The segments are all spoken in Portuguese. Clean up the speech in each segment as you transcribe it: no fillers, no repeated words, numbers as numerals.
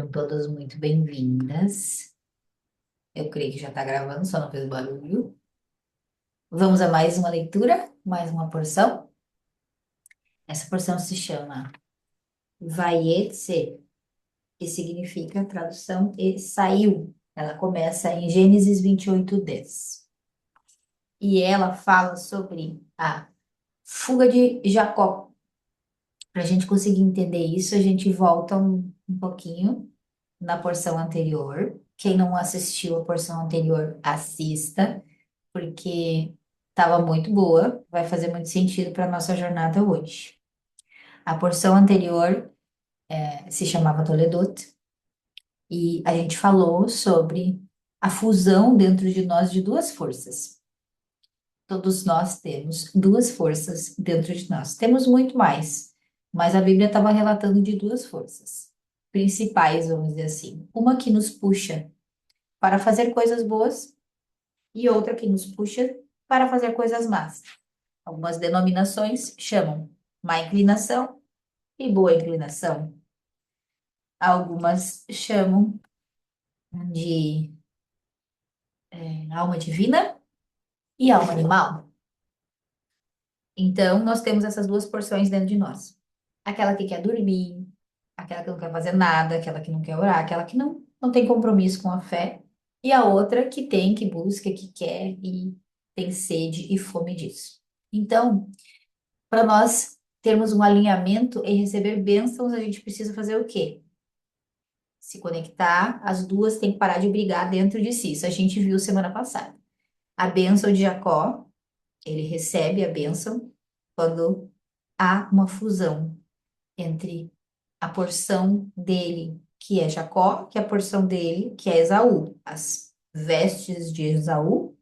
São todas muito bem-vindas. Eu creio que já está gravando, só não fez barulho. Vamos a mais uma leitura, mais uma porção. Essa porção se chama Vayetse, que significa tradução e saiu. Ela começa em Gênesis 28:10. E ela fala sobre a fuga de Jacó. Para a gente conseguir entender isso, a gente volta um pouquinho na porção anterior. Quem não assistiu a porção anterior, assista, porque estava muito boa, vai fazer muito sentido para a nossa jornada hoje. A porção anterior se chamava Toledot, e a gente falou sobre a fusão dentro de nós de duas forças. Todos nós temos duas forças dentro de nós. Temos muito mais, mas a Bíblia estava relatando de duas forças principais, vamos dizer assim. Uma que nos puxa para fazer coisas boas e outra que nos puxa para fazer coisas más. Algumas denominações chamam má inclinação e boa inclinação. Algumas chamam de alma divina e alma animal. Então, nós temos essas duas porções dentro de nós. Aquela que quer dormir, aquela que não quer fazer nada, aquela que não quer orar, aquela que não tem compromisso com a fé, e a outra que tem, que busca, que quer e tem sede e fome disso. Então, para nós termos um alinhamento e receber bênçãos, a gente precisa fazer o quê? Se conectar, as duas têm que parar de brigar dentro de si. Isso a gente viu semana passada. A bênção de Jacó, ele recebe a bênção quando há uma fusão entre a porção dele, que é Jacó, que é a porção dele, que é Esaú, as vestes de Esaú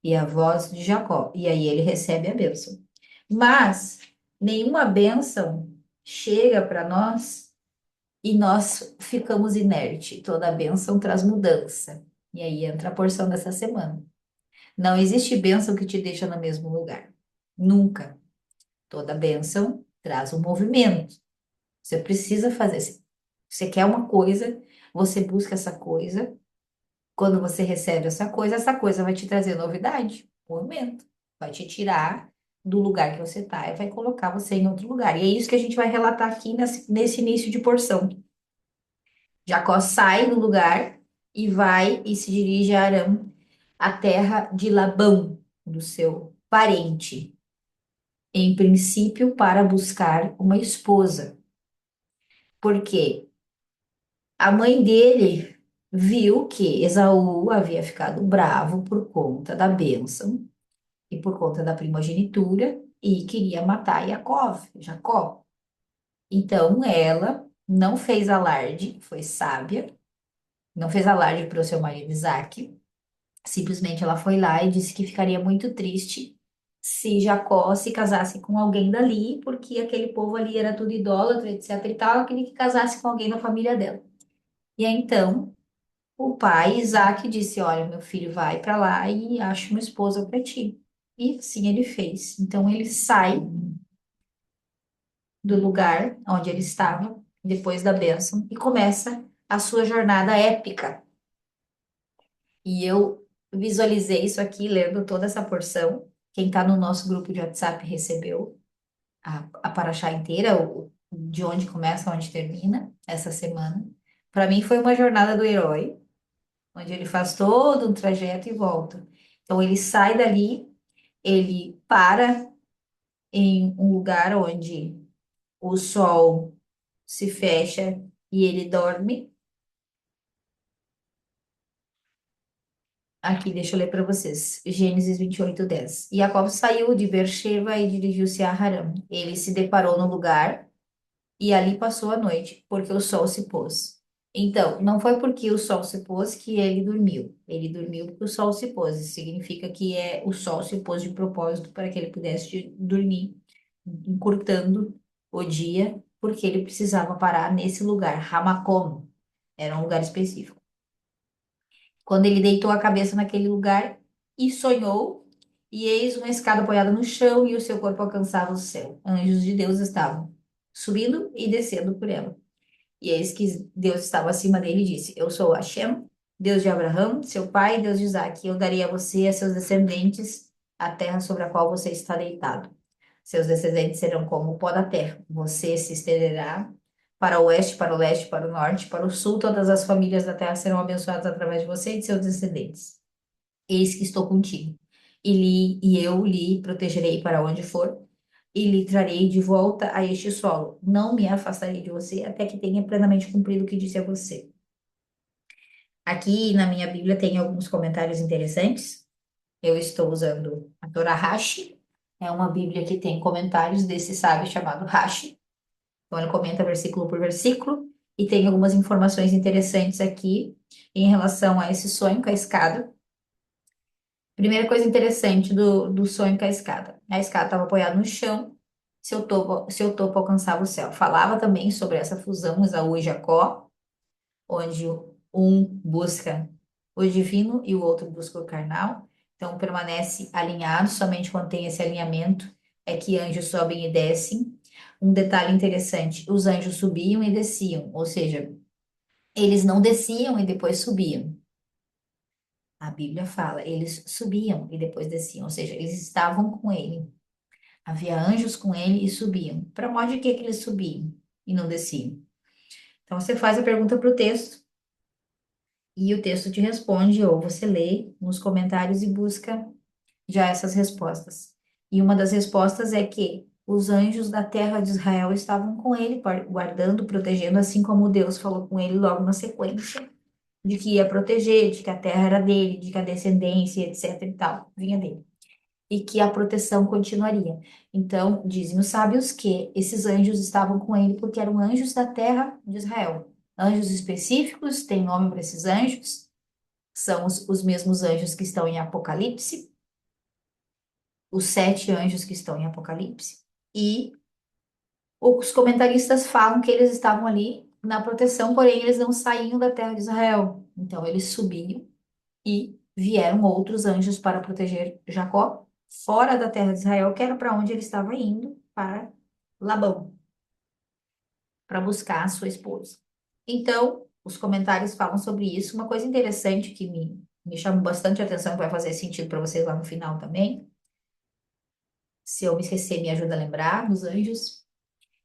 e a voz de Jacó. E aí ele recebe a bênção. Mas nenhuma bênção chega para nós e nós ficamos inerte. Toda bênção traz mudança. E aí entra a porção dessa semana. Não existe bênção que te deixa no mesmo lugar. Nunca. Toda bênção traz um movimento. Você precisa fazer. Você quer uma coisa, você busca essa coisa. Quando você recebe essa coisa vai te trazer novidade, movimento. Vai te tirar do lugar que você está e vai colocar você em outro lugar. E é isso que a gente vai relatar aqui nesse início de porção. Jacó sai do lugar e vai e se dirige a Arã, a terra de Labão, do seu parente, em princípio para buscar uma esposa. Porque a mãe dele viu que Esaú havia ficado bravo por conta da bênção e por conta da primogenitura e queria matar Jacó. Então ela não fez alarde, foi sábia, não fez alarde para o seu marido Isaque. Simplesmente ela foi lá e disse que ficaria muito triste se Jacó se casasse com alguém dali, porque aquele povo ali era tudo idólatra, etc e tal, ela queria que casasse com alguém da família dela. E aí, então, o pai, Isaac, disse: Olha, meu filho, vai para lá e acha uma esposa para ti. E sim, ele fez. Então, ele sai do lugar onde ele estava, depois da bênção, e começa a sua jornada épica. E eu visualizei isso aqui, lendo toda essa porção. Quem está no nosso grupo de WhatsApp recebeu a paraxá inteira, de onde começa, onde termina, essa semana. Para mim, foi uma jornada do herói, onde ele faz todo um trajeto e volta. Então, ele sai dali, ele para em um lugar onde o sol se fecha e ele dorme. Aqui, deixa eu ler para vocês. Gênesis 28:10. E Jacó saiu de Beersheba e dirigiu-se a Harã. Ele se deparou no lugar e ali passou a noite, porque o sol se pôs. Então, não foi porque o sol se pôs que ele dormiu. Ele dormiu porque o sol se pôs. Isso significa que o sol se pôs de propósito para que ele pudesse dormir, encurtando o dia, porque ele precisava parar nesse lugar, Ramakom. Era um lugar específico. Quando ele deitou a cabeça naquele lugar e sonhou, e eis uma escada apoiada no chão e o seu corpo alcançava o céu. Anjos de Deus estavam subindo e descendo por ela. E eis que Deus estava acima dele e disse: Eu sou Hashem, Deus de Abraão, seu pai, e Deus de Isaque. Eu darei a você e a seus descendentes a terra sobre a qual você está deitado. Seus descendentes serão como o pó da terra. Você se estenderá para o oeste, para o leste, para o norte, para o sul. Todas as famílias da terra serão abençoadas através de você e de seus descendentes. Eis que estou contigo. E eu lhe protegerei para onde for, e lhe trarei de volta a este solo. Não me afastarei de você até que tenha plenamente cumprido o que disse a você. Aqui na minha Bíblia tem alguns comentários interessantes. Eu estou usando a Torá Rashi. É uma Bíblia que tem comentários desse sábio chamado Rashi. Então ele comenta versículo por versículo e tem algumas informações interessantes aqui em relação a esse sonho com a escada. Primeira coisa interessante do sonho com a escada. A escada estava apoiada no chão, seu topo alcançava o céu. Falava também sobre essa fusão, Esaú e Jacó, onde um busca o divino e o outro busca o carnal. Então permanece alinhado, somente quando tem esse alinhamento é que anjos sobem e descem. Um detalhe interessante, os anjos subiam e desciam, ou seja, eles não desciam e depois subiam. A Bíblia fala, eles subiam e depois desciam, ou seja, eles estavam com ele. Havia anjos com ele e subiam. Para modo de que eles subiam e não desciam? Então você faz a pergunta para o texto e o texto te responde, ou você lê nos comentários e busca já essas respostas. E uma das respostas é que os anjos da terra de Israel estavam com ele, guardando, protegendo, assim como Deus falou com ele logo na sequência, de que ia proteger, de que a terra era dele, de que a descendência, etc e tal, vinha dele. E que a proteção continuaria. Então, dizem os sábios que esses anjos estavam com ele porque eram anjos da terra de Israel. Anjos específicos, tem nome para esses anjos, são os mesmos anjos que estão em Apocalipse, os 7 anjos que estão em Apocalipse. E os comentaristas falam que eles estavam ali na proteção, porém eles não saíam da terra de Israel. Então, eles subiam e vieram outros anjos para proteger Jacó fora da terra de Israel, que era para onde ele estava indo, para Labão, para buscar a sua esposa. Então, os comentários falam sobre isso. Uma coisa interessante que me chama bastante atenção, que vai fazer sentido para vocês lá no final também, se eu me esquecer, me ajuda a lembrar, dos anjos,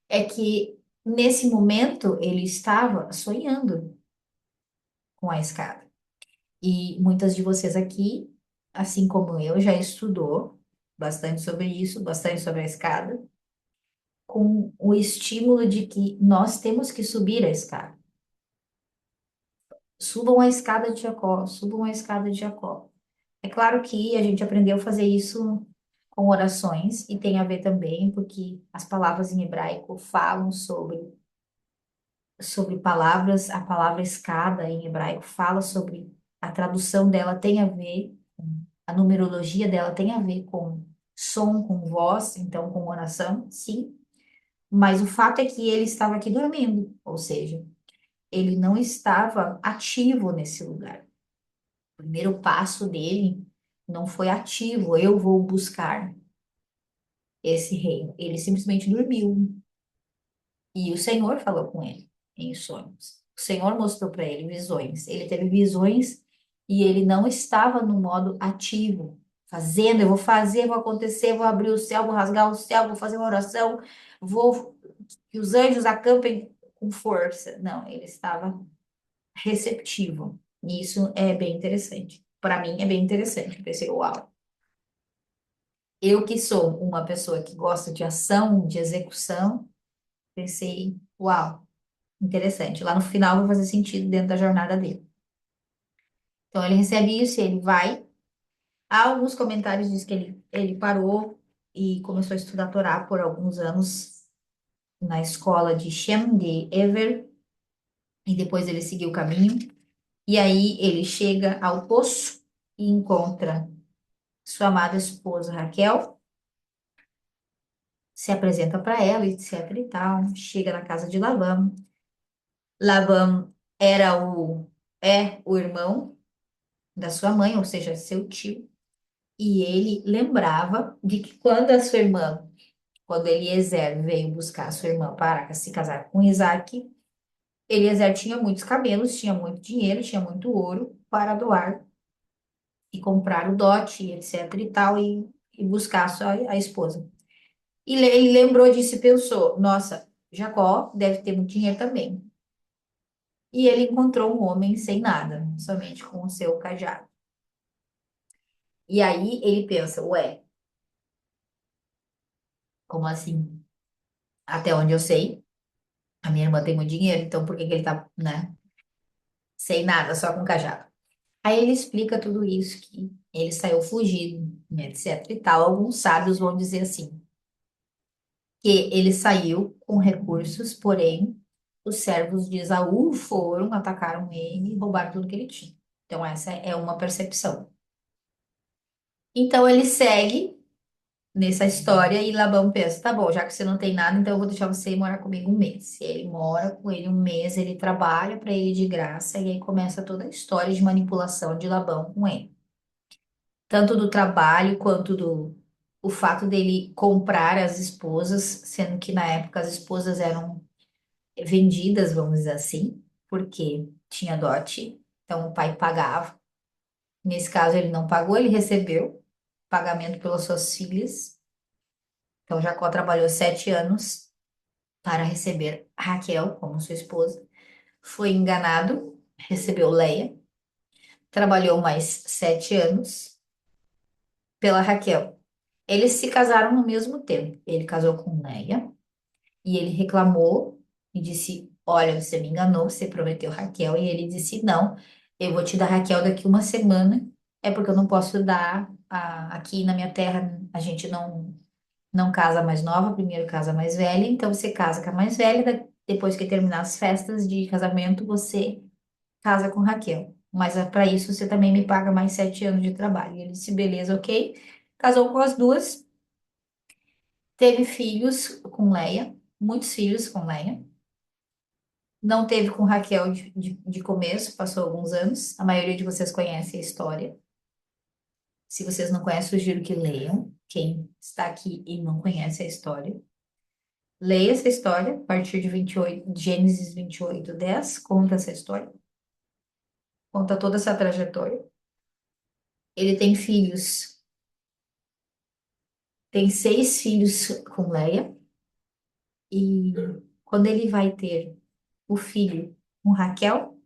é que nesse momento ele estava sonhando com a escada. E muitas de vocês aqui, assim como eu, já estudou bastante sobre isso, bastante sobre a escada, com o estímulo de que nós temos que subir a escada. Subam a escada de Jacó, subam a escada de Jacó. É claro que a gente aprendeu a fazer isso com orações e tem a ver também porque as palavras em hebraico falam sobre palavras, a palavra escada em hebraico fala sobre a tradução dela tem a ver, a numerologia dela tem a ver com som, com voz, então com oração, sim. Mas o fato é que ele estava aqui dormindo, ou seja, ele não estava ativo nesse lugar. O primeiro passo dele não foi ativo, eu vou buscar esse reino. Ele simplesmente dormiu. E o Senhor falou com ele em sonhos. O Senhor mostrou para ele visões. Ele teve visões e ele não estava no modo ativo, fazendo, eu vou fazer, vou acontecer, vou abrir o céu, vou rasgar o céu, vou fazer uma oração, vou que os anjos acampem com força. Não, ele estava receptivo. E isso é bem interessante. Para mim é bem interessante. Eu pensei, uau. Eu que sou uma pessoa que gosta de ação, de execução, pensei, uau. Interessante. Lá no final vai fazer sentido dentro da jornada dele. Então ele recebe isso e ele vai. Há alguns comentários diz que ele parou e começou a estudar a Torá por alguns anos na escola de Shem de Ever e depois ele seguiu o caminho. E aí ele chega ao poço e encontra sua amada esposa Raquel, se apresenta para ela, etc e tal. Chega na casa de Labão. Labão é o irmão da sua mãe, ou seja, seu tio. E ele lembrava de que quando Eliezer veio buscar a sua irmã para se casar com Isaac, Eliezer tinha muitos camelos, tinha muito dinheiro, tinha muito ouro para doar e comprar o dote, etc e tal, e buscar a esposa. Ele lembrou disso e pensou: nossa, Jacó deve ter muito dinheiro também. E ele encontrou um homem sem nada, somente com o seu cajado. E aí ele pensa: ué, como assim? Até onde eu sei, a minha irmã tem muito dinheiro, então por que que ele tá, né, sem nada, só com cajado? Aí ele explica tudo isso, que ele saiu fugido, né, etc e tal. Alguns sábios vão dizer assim, que ele saiu com recursos, porém os servos de Esaú foram, atacaram ele e roubaram tudo que ele tinha. Então essa é uma percepção. Então ele segue nessa história e Labão pensa, tá bom, já que você não tem nada, então eu vou deixar você ir morar comigo um mês. E ele mora com ele um mês, ele trabalha para ele de graça e aí começa toda a história de manipulação de Labão com ele. Tanto do trabalho quanto do o fato dele comprar as esposas, sendo que na época as esposas eram vendidas, vamos dizer assim, porque tinha dote, então o pai pagava. Nesse caso ele não pagou, ele recebeu pagamento pelas suas filhas. Então Jacó trabalhou 7 anos para receber Raquel como sua esposa. Foi enganado, recebeu Leia. Trabalhou mais 7 anos pela Raquel. Eles se casaram no mesmo tempo. Ele casou com Leia e ele reclamou e disse: olha, você me enganou, você prometeu Raquel. E ele disse: não, eu vou te dar Raquel daqui uma semana. É porque eu não posso dar aqui na minha terra, a gente não casa mais nova, primeiro casa mais velha, então você casa com a mais velha, depois que terminar as festas de casamento, você casa com Raquel. Mas para isso você também me paga mais 7 anos de trabalho. E ele disse, beleza, ok. Casou com as duas, teve filhos com Leia, muitos filhos com Leia. Não teve com Raquel de começo, passou alguns anos. A maioria de vocês conhece a história. Se vocês não conhecem, sugiro que leiam. Quem está aqui e não conhece a história. Leia essa história, a partir de 28, Gênesis 28:10 conta essa história, conta toda essa trajetória. Ele tem filhos, tem 6 filhos com Leia, e quando ele vai ter o filho com Raquel,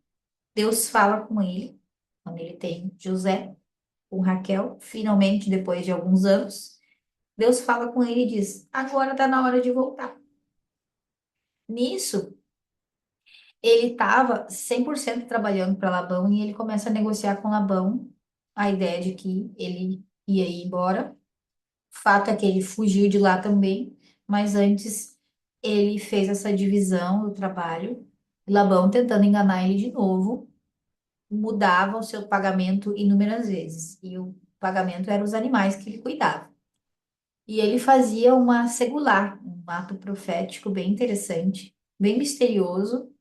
Deus fala com ele, quando ele tem José com Raquel, finalmente, depois de alguns anos, Deus fala com ele e diz: agora está na hora de voltar. Nisso, ele estava 100% trabalhando para Labão e ele começa a negociar com Labão a ideia de que ele ia ir embora. Fato é que ele fugiu de lá também, mas antes ele fez essa divisão do trabalho. Labão, tentando enganar ele de novo, mudava o seu pagamento inúmeras vezes e o pagamento eram os animais que ele cuidava. E ele fazia uma segular, um ato profético bem interessante, bem misterioso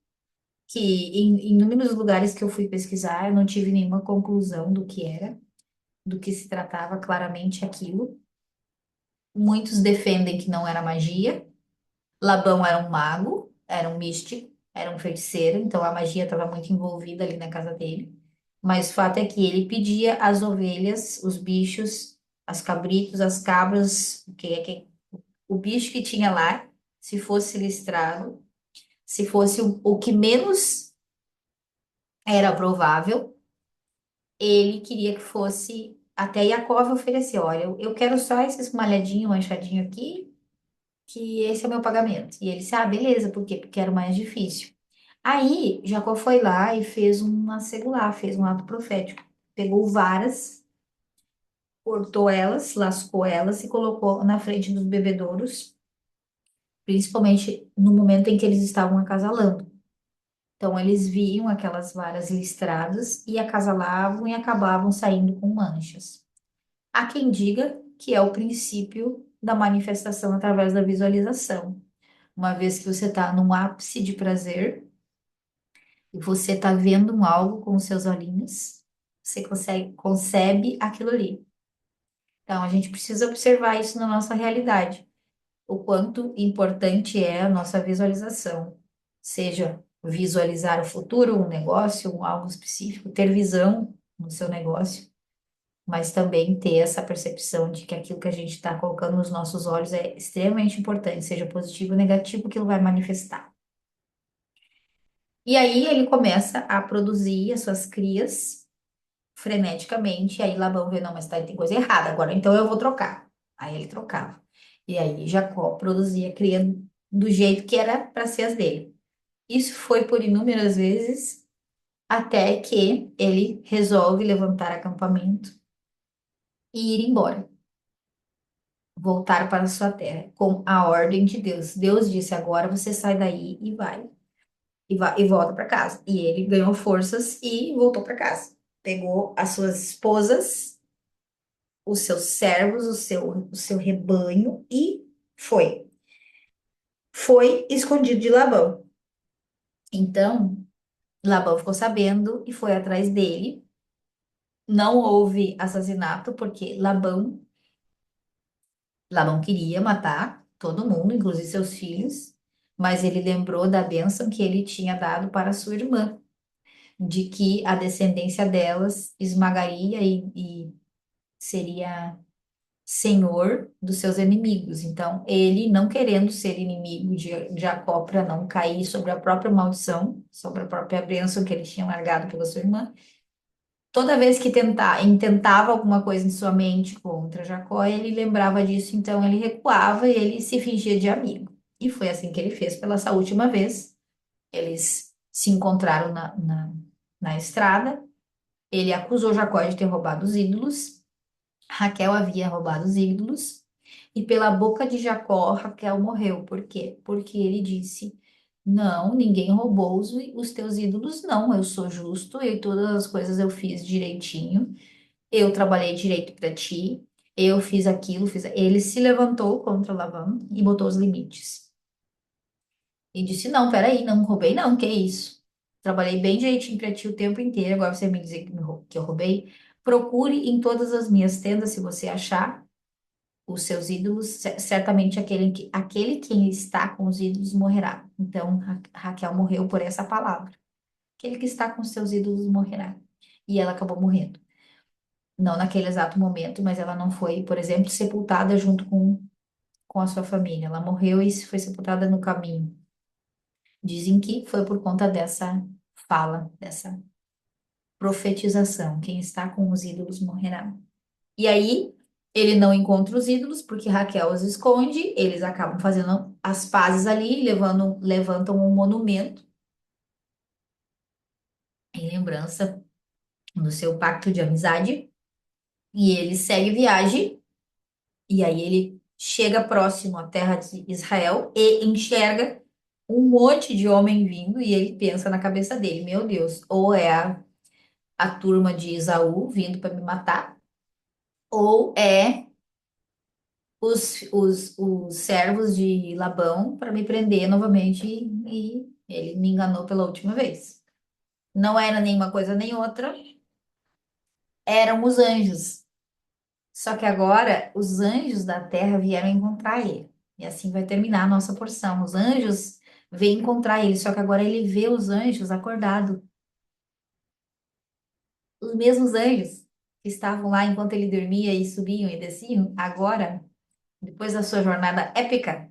que em inúmeros lugares que eu fui pesquisar, eu não tive nenhuma conclusão do que era, do que se tratava claramente aquilo. Muitos defendem que não era magia. Labão era um mago, era um místico, era um feiticeiro, então a magia estava muito envolvida ali na casa dele. Mas o fato é que ele pedia as ovelhas, os bichos, as cabritos, as cabras, o bicho que tinha lá, se fosse listrado, se fosse o que menos era provável, ele queria que fosse. Até Yaakov ofereceu: olha, eu quero só esses malhadinho, manchadinho aqui, que esse é o meu pagamento. E ele disse: ah, beleza, por quê? Porque era o mais difícil. Aí Jacó foi lá e fez uma segular, fez um ato profético. Pegou varas, cortou elas, lascou elas e colocou na frente dos bebedouros, principalmente no momento em que eles estavam acasalando. Então, eles viam aquelas varas listradas e acasalavam e acabavam saindo com manchas. Há quem diga que é o princípio da manifestação através da visualização. Uma vez que você está num ápice de prazer e você está vendo um algo com os seus olhinhos, você concebe aquilo ali. Então, a gente precisa observar isso na nossa realidade. O quanto importante é a nossa visualização, seja visualizar o futuro, um negócio, um algo específico, ter visão no seu negócio, mas também ter essa percepção de que aquilo que a gente está colocando nos nossos olhos é extremamente importante, seja positivo ou negativo, aquilo vai manifestar. E aí ele começa a produzir as suas crias freneticamente, e aí Labão vê, não, mas tá, tem coisa errada agora, então eu vou trocar. Aí ele trocava. E aí Jacó produzia cria do jeito que era para ser as dele. Isso foi por inúmeras vezes, até que ele resolve levantar acampamento e ir embora, voltar para a sua terra, com a ordem de Deus. Deus disse: agora você sai daí e vai. E volta para casa. E ele ganhou forças e voltou para casa. Pegou as suas esposas, os seus servos, o seu rebanho e foi. Foi escondido de Labão. Então, Labão ficou sabendo e foi atrás dele. Não houve assassinato, porque Labão queria matar todo mundo, inclusive seus filhos, mas ele lembrou da bênção que ele tinha dado para sua irmã, de que a descendência delas esmagaria e seria senhor dos seus inimigos. Então, ele, não querendo ser inimigo de Jacó para não cair sobre a própria maldição, sobre a própria bênção que ele tinha largado pela sua irmã, toda vez que intentava alguma coisa em sua mente contra Jacó, ele lembrava disso, então ele recuava e ele se fingia de amigo. E foi assim que ele fez pela essa última vez. Eles se encontraram na estrada. Ele acusou Jacó de ter roubado os ídolos. Raquel havia roubado os ídolos. E pela boca de Jacó, Raquel morreu. Por quê? Porque ele disse: não, ninguém roubou os teus ídolos, não. Eu sou justo e todas as coisas eu fiz direitinho. Eu trabalhei direito para ti. Eu fiz aquilo, fiz. Ele se levantou contra Labão e botou os limites. E disse: não, peraí, não roubei, não, que isso? Trabalhei bem direitinho para ti o tempo inteiro. Agora você me dizer que eu roubei. Procure em todas as minhas tendas, se você achar os seus ídolos, certamente aquele quem está com os ídolos morrerá. Então, Raquel morreu por essa palavra. Aquele que está com os seus ídolos morrerá. E ela acabou morrendo. Não naquele exato momento, mas ela não foi, por exemplo, sepultada junto com a sua família. Ela morreu e foi sepultada no caminho. Dizem que foi por conta dessa fala, dessa profetização. Quem está com os ídolos morrerá. E aí, ele não encontra os ídolos, porque Raquel os esconde, eles acabam fazendo as pazes ali, levantam um monumento em lembrança do seu pacto de amizade, e ele segue viagem, e aí ele chega próximo à terra de Israel e enxerga um monte de homem vindo, e ele pensa na cabeça dele, meu Deus, ou é a turma de Esaú vindo para me matar, ou é os servos de Labão para me prender novamente e ele me enganou pela última vez. Não era nenhuma coisa nem outra, eram os anjos. Só que agora os anjos da terra vieram encontrar ele. E assim vai terminar a nossa porção. Os anjos vêm encontrar ele, só que agora ele vê os anjos acordados. Os mesmos anjos que estavam lá enquanto ele dormia e subiam e desciam, agora, depois da sua jornada épica,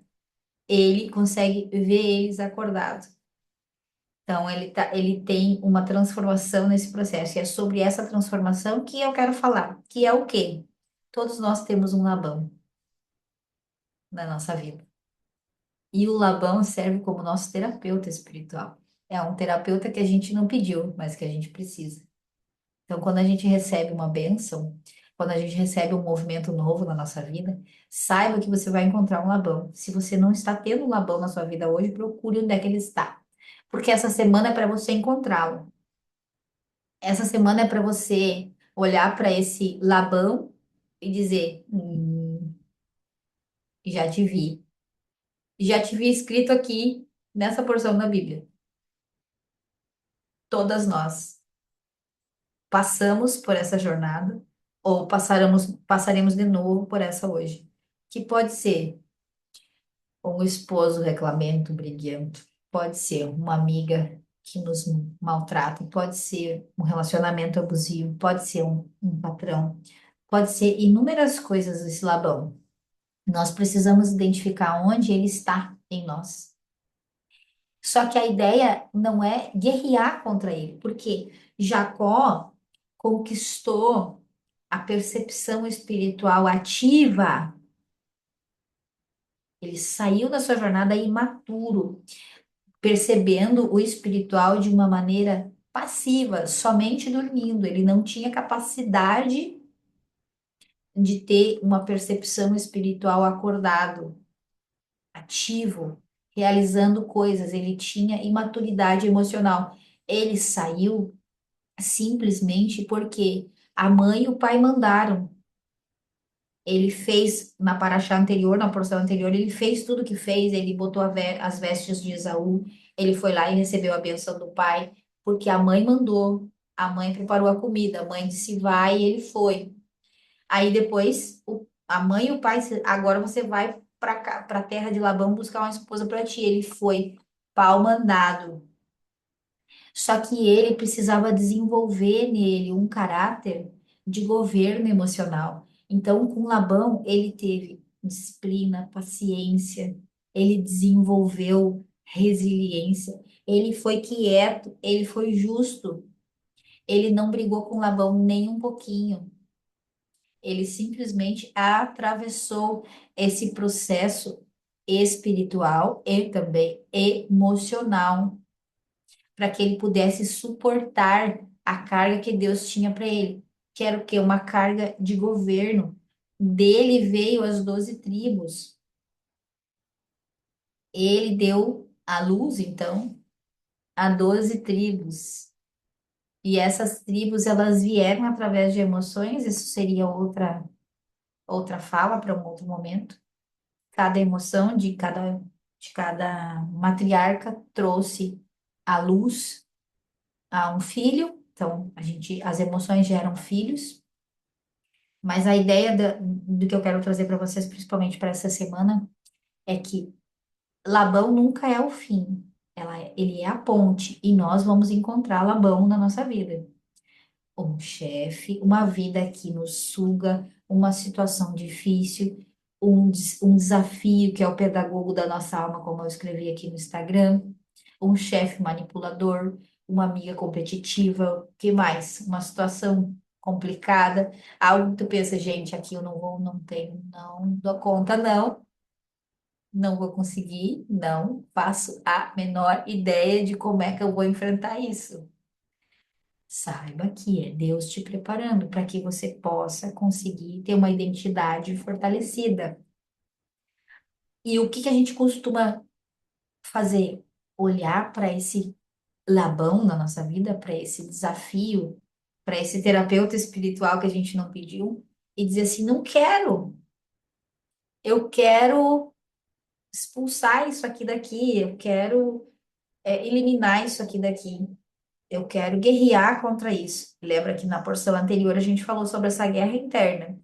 ele consegue ver eles acordados. Então, ele tem uma transformação nesse processo. E é sobre essa transformação que eu quero falar, que é o quê? Todos nós temos um Labão na nossa vida. E o Labão serve como nosso terapeuta espiritual. É um terapeuta que a gente não pediu, mas que a gente precisa. Então, quando a gente recebe uma bênção, quando a gente recebe um movimento novo na nossa vida, saiba que você vai encontrar um Labão. Se você não está tendo um Labão na sua vida hoje, procure onde é que ele está. Porque essa semana é para você encontrá-lo. Essa semana é para você olhar para esse Labão e dizer: já te vi. Já te vi escrito aqui nessa porção da Bíblia. Todas nós passamos por essa jornada ou passaremos de novo por essa hoje. Que pode ser um esposo reclamento, briguento. pode ser uma amiga que nos maltrata, pode ser um relacionamento abusivo, pode ser um patrão, pode ser inúmeras coisas esse Labão. Nós precisamos identificar onde ele está em nós. Só que a ideia não é guerrear contra ele, porque Jacó conquistou a percepção espiritual ativa. Ele saiu da sua jornada imaturo, percebendo o espiritual de uma maneira passiva, somente dormindo. Ele não tinha capacidade de ter uma percepção espiritual acordado, ativo, realizando coisas. Ele tinha imaturidade emocional. Ele saiu simplesmente porque a mãe e o pai mandaram. Ele fez na paraxá anterior, na porção anterior, ele fez tudo o que fez, ele botou as vestes de Esaú, ele foi lá e recebeu a bênção do pai, porque a mãe mandou, a mãe preparou a comida, a mãe disse vai e ele foi. Aí depois a mãe e o pai, agora você vai para a terra de Labão buscar uma esposa para ti. Ele foi, pau mandado. Só que ele precisava desenvolver nele um caráter de governo emocional. Então, com Labão, ele teve disciplina, paciência, ele desenvolveu resiliência, ele foi quieto, ele foi justo, ele não brigou com Labão nem um pouquinho. Ele simplesmente atravessou esse processo espiritual e também emocional para que ele pudesse suportar a carga que Deus tinha para ele, que era o quê? Uma carga de governo. Dele veio as 12 tribos. Ele deu a luz, então, a 12 tribos. E essas tribos, elas vieram através de emoções, isso seria outra fala para um outro momento. Cada emoção de cada matriarca trouxe a luz a um filho. Então, as emoções geram filhos, mas a ideia do que eu quero trazer para vocês, principalmente para essa semana, é que Labão nunca é o fim. Ele é a ponte e nós vamos encontrar Labão na nossa vida. Um chefe, uma vida que nos suga, uma situação difícil, um desafio que é o pedagogo da nossa alma, como eu escrevi aqui no Instagram, um chefe manipulador, uma amiga competitiva, o que mais? Uma situação complicada, algo que tu pensa, gente, aqui eu não vou, não tenho, não dou conta, não vou conseguir, não faço a menor ideia de como é que eu vou enfrentar isso. Saiba que é Deus te preparando para que você possa conseguir ter uma identidade fortalecida. E o que que a gente costuma fazer? Olhar para esse Labão na nossa vida, para esse desafio, para esse terapeuta espiritual que a gente não pediu, e dizer assim: não quero, eu quero expulsar isso aqui daqui, eu quero eliminar isso aqui daqui. Eu quero guerrear contra isso. Lembra que na porção anterior a gente falou sobre essa guerra interna.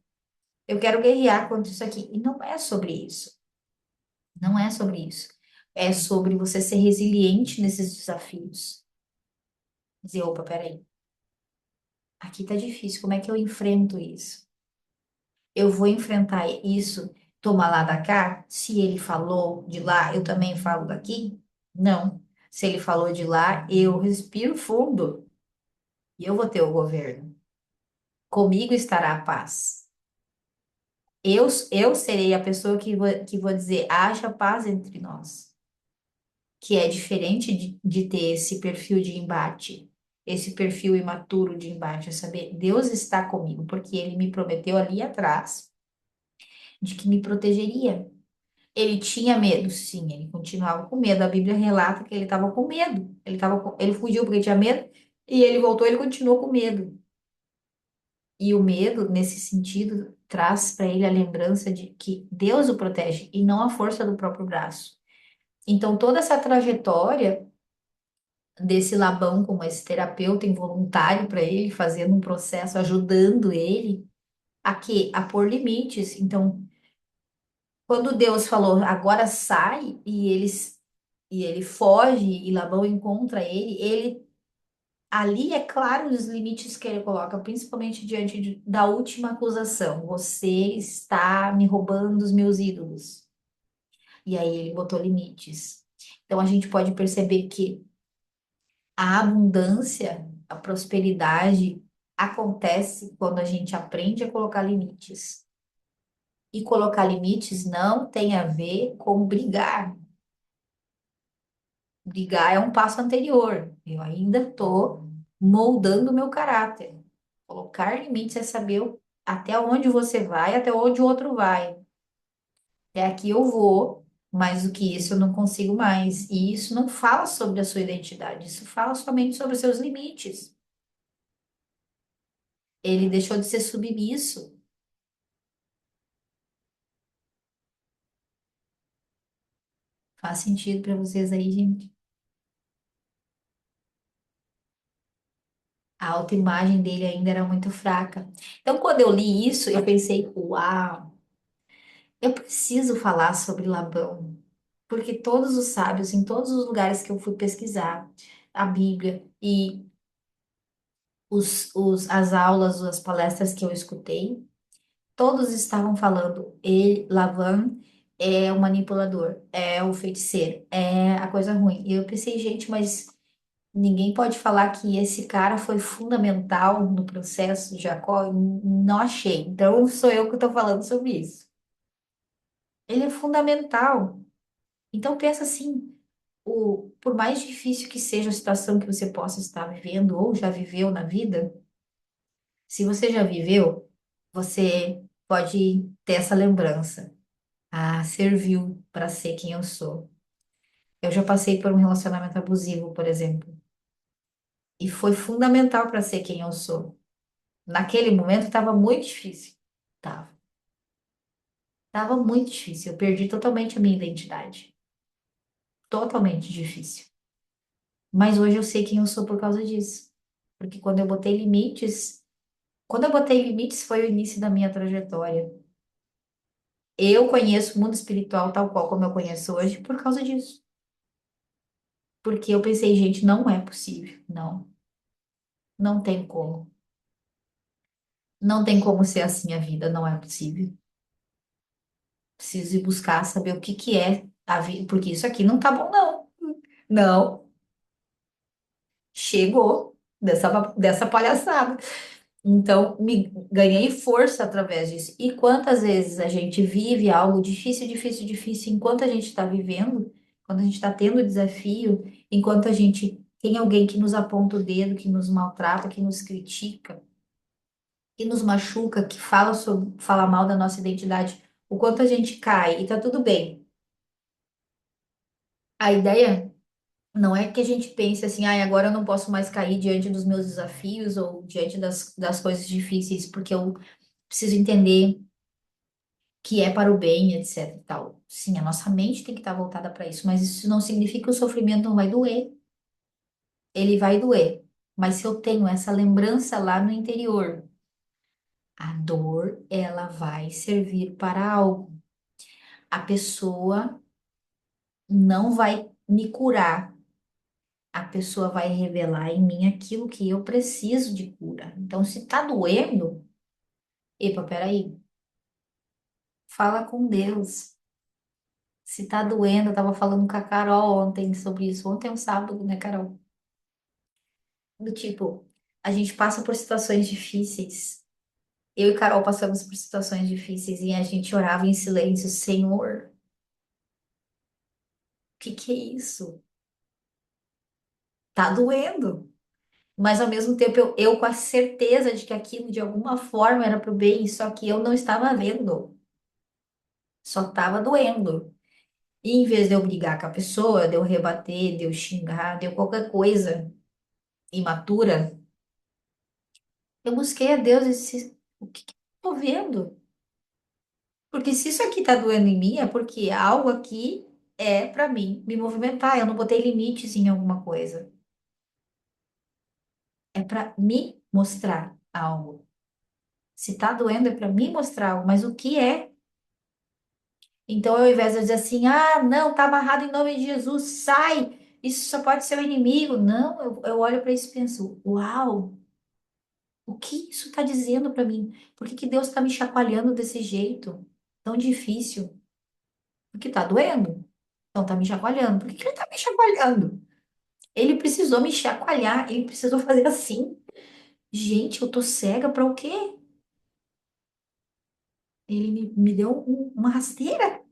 Eu quero guerrear contra isso aqui. E não é sobre isso. Não é sobre isso. É sobre você ser resiliente nesses desafios. Dizer, opa, peraí, aqui tá difícil, como é que eu enfrento isso? Eu vou enfrentar isso, tomar lá da cá? Se ele falou de lá, eu também falo daqui? Não. Se ele falou de lá, eu respiro fundo e eu vou ter o governo. Comigo estará a paz. Eu serei a pessoa que vou dizer, haja paz entre nós, que é diferente de ter esse perfil de embate, esse perfil imaturo de embate, é saber, Deus está comigo, porque Ele me prometeu ali atrás de que me protegeria. Ele tinha medo, sim, ele continuava com medo. A Bíblia relata que ele estava com medo. Ele fugiu porque tinha medo e ele voltou, ele continuou com medo. E o medo, nesse sentido, traz para ele a lembrança de que Deus o protege e não a força do próprio braço. Então, toda essa trajetória desse Labão como esse terapeuta involuntário para ele, fazendo um processo, ajudando ele a quê? A pôr limites. Então, quando Deus falou, agora sai, e eles e ele foge e Labão encontra ele ali é claro os limites que ele coloca, principalmente diante da última acusação. Você está me roubando os meus ídolos. E aí ele botou limites. Então a gente pode perceber que a abundância, a prosperidade acontece quando a gente aprende a colocar limites. E colocar limites não tem a ver com brigar. Brigar é um passo anterior. Eu ainda estou moldando o meu caráter. Colocar limites é saber até onde você vai, até onde o outro vai. É aqui eu vou, mais do que isso eu não consigo mais. E isso não fala sobre a sua identidade, isso fala somente sobre os seus limites. Ele deixou de ser submisso. Faz sentido para vocês aí, gente? A autoimagem dele ainda era muito fraca. Então, quando eu li isso, eu pensei, uau, eu preciso falar sobre Labão. Porque todos os sábios, em todos os lugares que eu fui pesquisar a Bíblia e as aulas, as palestras que eu escutei, todos estavam falando, ele, Lavan é o manipulador, é o feiticeiro, é a coisa ruim. E eu pensei, gente, mas ninguém pode falar que esse cara foi fundamental no processo de Jacó? Não achei. Então sou eu que estou falando sobre isso. Ele é fundamental. Então pensa assim, por mais difícil que seja a situação que você possa estar vivendo ou já viveu na vida, se você já viveu, você pode ter essa lembrança. Ah, serviu para ser quem eu sou. Eu já passei por um relacionamento abusivo, por exemplo, e foi fundamental para ser quem eu sou. Naquele momento estava muito difícil. Tava. Tava muito difícil. Eu perdi totalmente a minha identidade. Totalmente difícil. Mas hoje eu sei quem eu sou por causa disso. Porque quando eu botei limites foi o início da minha trajetória. Eu conheço o mundo espiritual tal qual como eu conheço hoje por causa disso. Porque eu pensei, gente, não é possível. Não, não tem como. Não tem como ser assim a vida, não é possível. Preciso ir buscar saber o que que é a vida, porque isso aqui não tá bom, não. Não, chegou dessa palhaçada. Então, me ganhei força através disso. E quantas vezes a gente vive algo difícil, difícil, difícil, enquanto a gente está vivendo, quando a gente está tendo desafio, enquanto a gente tem alguém que nos aponta o dedo, que nos maltrata, que nos critica, que nos machuca, que fala mal da nossa identidade, o quanto a gente cai e tá tudo bem. A ideia não é que a gente pense assim, ah, agora eu não posso mais cair diante dos meus desafios ou diante das coisas difíceis, porque eu preciso entender que é para o bem, etc e tal. Sim, a nossa mente tem que estar voltada para isso, mas isso não significa que o sofrimento não vai doer. Ele vai doer. Mas se eu tenho essa lembrança lá no interior, a dor, ela vai servir para algo. A pessoa não vai me curar. A pessoa vai revelar em mim aquilo que eu preciso de cura. Então, se tá doendo, epa, peraí, fala com Deus. Se tá doendo, eu tava falando com a Carol ontem sobre isso. Ontem é um sábado, né, Carol? Do tipo, a gente passa por situações difíceis. Eu e Carol passamos por situações difíceis e a gente orava em silêncio, Senhor, o que que é isso? Tá doendo. Mas ao mesmo tempo eu com a certeza de que aquilo de alguma forma era pro bem, só que eu não estava vendo, só estava doendo. E em vez de eu brigar com a pessoa, de eu rebater, de eu xingar, de eu qualquer coisa imatura, eu busquei a Deus e disse, o que que eu tô vendo? Porque se isso aqui tá doendo em mim, é porque algo aqui é para mim me movimentar. Eu não botei limites em alguma coisa. É para me mostrar algo. Se tá doendo, é para me mostrar algo. Mas o que é? Então, ao invés de eu dizer assim, ah, não, tá amarrado em nome de Jesus, sai, isso só pode ser o inimigo. Não, eu olho para isso e penso, uau, o que isso está dizendo para mim? Por que que Deus está me chacoalhando desse jeito tão difícil? Porque tá doendo. Então tá me chacoalhando. Por que que ele tá me chacoalhando? Ele precisou me chacoalhar, ele precisou fazer assim. Gente, eu tô cega para o quê? Ele me deu uma rasteira.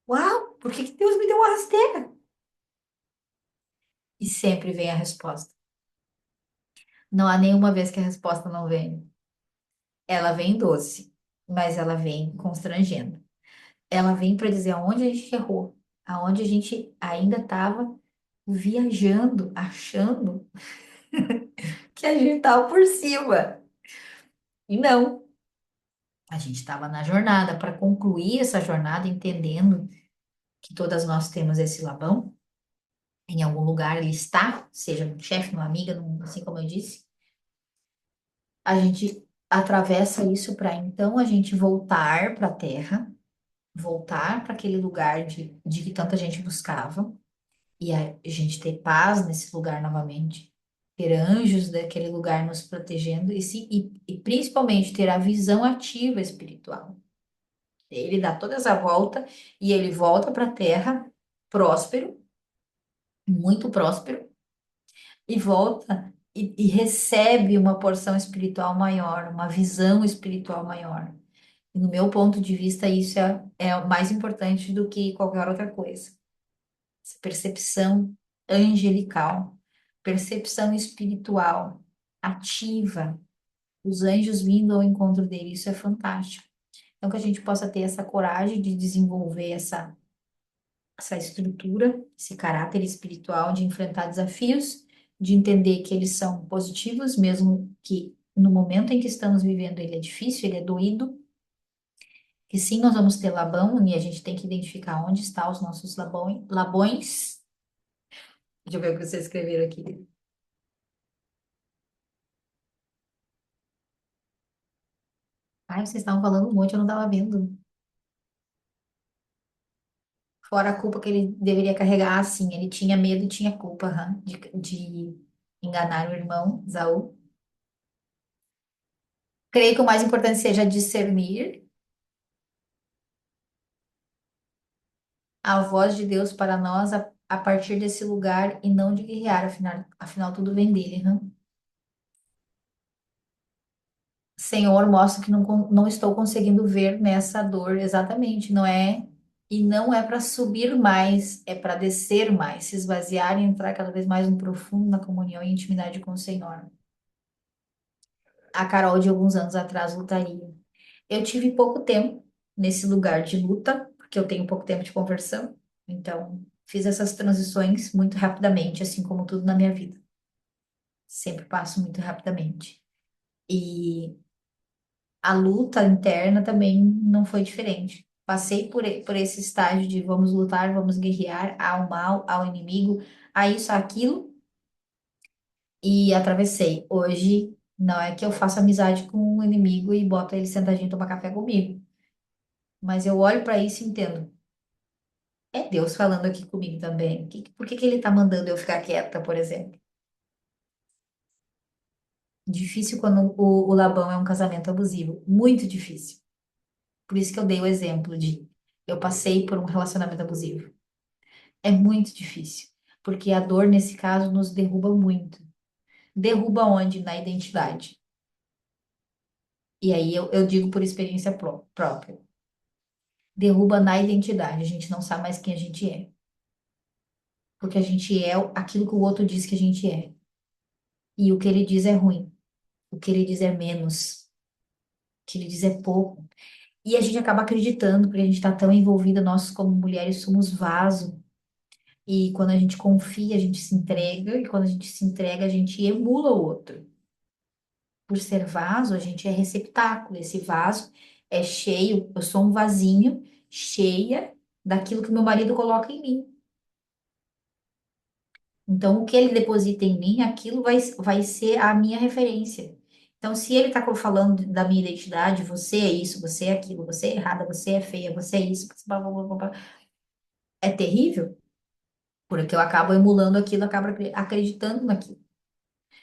Uau, por que que Deus me deu uma rasteira? E sempre vem a resposta. Não há nenhuma vez que a resposta não vem. Ela vem doce, mas ela vem constrangendo. Ela vem para dizer aonde a gente errou, aonde a gente ainda estava viajando, achando que a gente estava por cima. E não, a gente estava na jornada para concluir essa jornada, entendendo que todas nós temos esse Labão. Em algum lugar ele está, seja um chefe, uma amiga, assim como eu disse. A gente atravessa isso para então a gente voltar para a Terra, voltar para aquele lugar de que tanta gente buscava, e a gente ter paz nesse lugar novamente, ter anjos daquele lugar nos protegendo, e principalmente ter a visão ativa espiritual. Ele dá toda essa volta e ele volta para a Terra próspero, muito próspero, e volta e recebe uma porção espiritual maior, uma visão espiritual maior. E no meu ponto de vista, isso é o mais importante do que qualquer outra coisa. Essa percepção angelical, percepção espiritual, ativa, os anjos vindo ao encontro dele, isso é fantástico. Então, que a gente possa ter essa coragem de desenvolver essa estrutura, esse caráter espiritual de enfrentar desafios, de entender que eles são positivos, mesmo que no momento em que estamos vivendo ele é difícil, ele é doído, que sim, nós vamos ter Labão, e a gente tem que identificar onde estão os nossos labões. Deixa eu ver o que vocês escreveram aqui. Ai, vocês estavam falando um monte, eu não estava vendo. Fora a culpa que ele deveria carregar, ah, sim, ele tinha medo e tinha culpa, aham, de enganar o irmão, Esaú. Creio que o mais importante seja discernir a voz de Deus para nós a partir desse lugar e não de guerrear, afinal tudo vem dele, né? Senhor, mostra que não estou conseguindo ver nessa dor exatamente, não é? E não é para subir mais, é para descer mais, se esvaziar e entrar cada vez mais no profundo na comunhão e intimidade com o Senhor. A Carol de alguns anos atrás lutaria. Eu tive pouco tempo nesse lugar de luta, porque eu tenho pouco tempo de conversão, então fiz essas transições muito rapidamente, assim como tudo na minha vida. Sempre passo muito rapidamente. E a luta interna também não foi diferente. Passei por esse estágio de vamos lutar, vamos guerrear ao mal, ao inimigo, a isso, àquilo, e atravessei. Hoje, não é que eu faça amizade com o inimigo e boto ele sentadinho tomar café comigo, mas eu olho para isso e entendo. É Deus falando aqui comigo também. Por que que ele tá mandando eu ficar quieta, por exemplo? Difícil quando o Labão é um casamento abusivo. Muito difícil. Por isso que eu dei o exemplo de eu passei por um relacionamento abusivo. É muito difícil, porque a dor, nesse caso, nos derruba muito. Derruba onde? Na identidade. E aí eu digo por experiência própria. Derruba na identidade. A gente não sabe mais quem a gente é. Porque a gente é aquilo que o outro diz que a gente é. E o que ele diz é ruim. O que ele diz é menos. O que ele diz é pouco. E a gente acaba acreditando, porque a gente está tão envolvida, nós como mulheres somos vaso. E quando a gente confia, a gente se entrega. E quando a gente se entrega, a gente emula o outro. Por ser vaso, a gente é receptáculo. Esse vaso é cheio, eu sou um vasinho cheia daquilo que meu marido coloca em mim. Então, o que ele deposita em mim, aquilo vai ser a minha referência. Então, se ele está falando da minha identidade, você é isso, você é aquilo, você é errada, você é feia, você é isso, blá, blá, blá, blá, blá, é terrível, porque eu acabo emulando aquilo, acabo acreditando naquilo.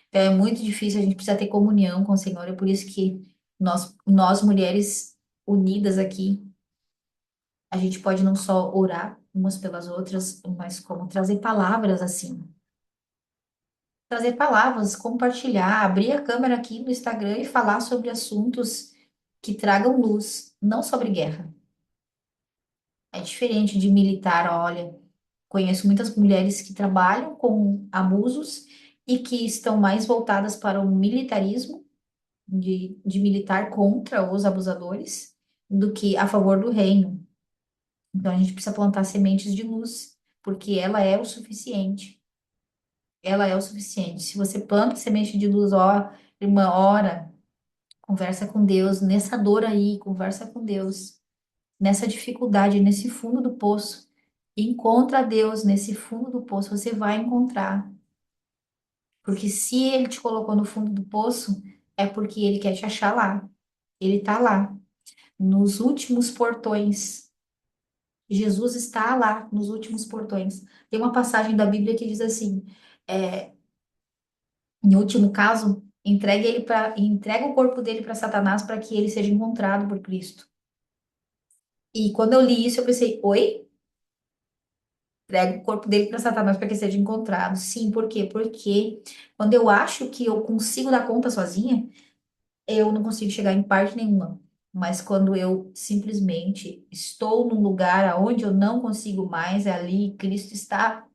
Então, é muito difícil, a gente precisa ter comunhão com o Senhor, é por isso que nós mulheres unidas aqui, a gente pode não só orar umas pelas outras, mas como trazer palavras assim. Trazer palavras, compartilhar, abrir a câmera aqui no Instagram e falar sobre assuntos que tragam luz, não sobre guerra. É diferente de militar, olha. Conheço muitas mulheres que trabalham com abusos e que estão mais voltadas para o militarismo, de militar contra os abusadores, do que a favor do reino. Então a gente precisa plantar sementes de luz, porque ela é o suficiente. Ela é o suficiente. Se você planta semente de luz, ó, irmã, ora, conversa com Deus nessa dor aí, conversa com Deus nessa dificuldade, nesse fundo do poço. Encontra Deus nesse fundo do poço, você vai encontrar. Porque se ele te colocou no fundo do poço, é porque ele quer te achar lá. Ele tá lá, nos últimos portões. Jesus está lá, nos últimos portões. Tem uma passagem da Bíblia que diz assim: é, em último caso, entrega o corpo dele para Satanás para que ele seja encontrado por Cristo. E quando eu li isso, eu pensei, oi? Entrega o corpo dele para Satanás para que seja encontrado. Sim, por quê? Porque quando eu acho que eu consigo dar conta sozinha, eu não consigo chegar em parte nenhuma. Mas quando eu simplesmente estou num lugar onde eu não consigo mais, é ali Cristo está.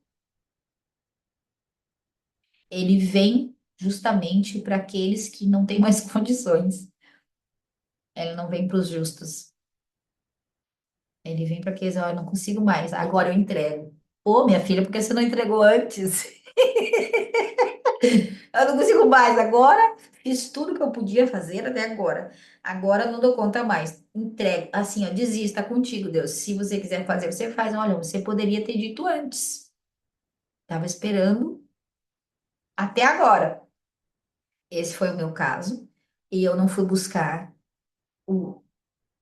Ele vem justamente para aqueles que não têm mais condições. Ele não vem para os justos. Ele vem para aqueles, ó, eu não consigo mais, agora eu entrego. Ô, minha filha, por que você não entregou antes? Eu não consigo mais. Agora fiz tudo que eu podia fazer até agora. Agora eu não dou conta mais. Entrego. Assim, ó, desista contigo, Deus. Se você quiser fazer, você faz. Olha, você poderia ter dito antes. Tava esperando até agora. Esse foi o meu caso. E eu não fui buscar o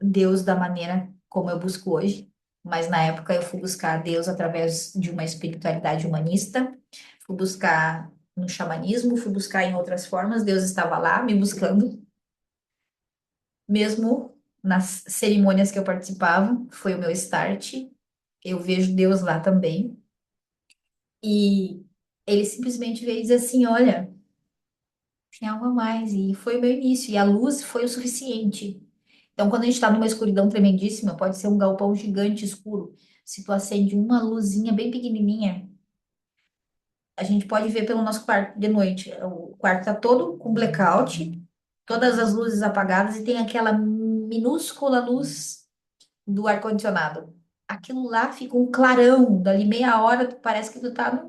Deus da maneira como eu busco hoje. Mas na época eu fui buscar Deus através de uma espiritualidade humanista. Fui buscar no xamanismo, fui buscar em outras formas. Deus estava lá me buscando. Mesmo nas cerimônias que eu participava, foi o meu start. Eu vejo Deus lá também. E ele simplesmente veio dizer assim: olha, tem algo a mais. E foi o meu início. E a luz foi o suficiente. Então, quando a gente está numa escuridão tremendíssima, pode ser um galpão gigante escuro. Se tu acende uma luzinha bem pequenininha, a gente pode ver pelo nosso quarto de noite. O quarto está todo com blackout, todas as luzes apagadas e tem aquela minúscula luz do ar-condicionado. Aquilo lá fica um clarão, dali meia hora parece que tu tá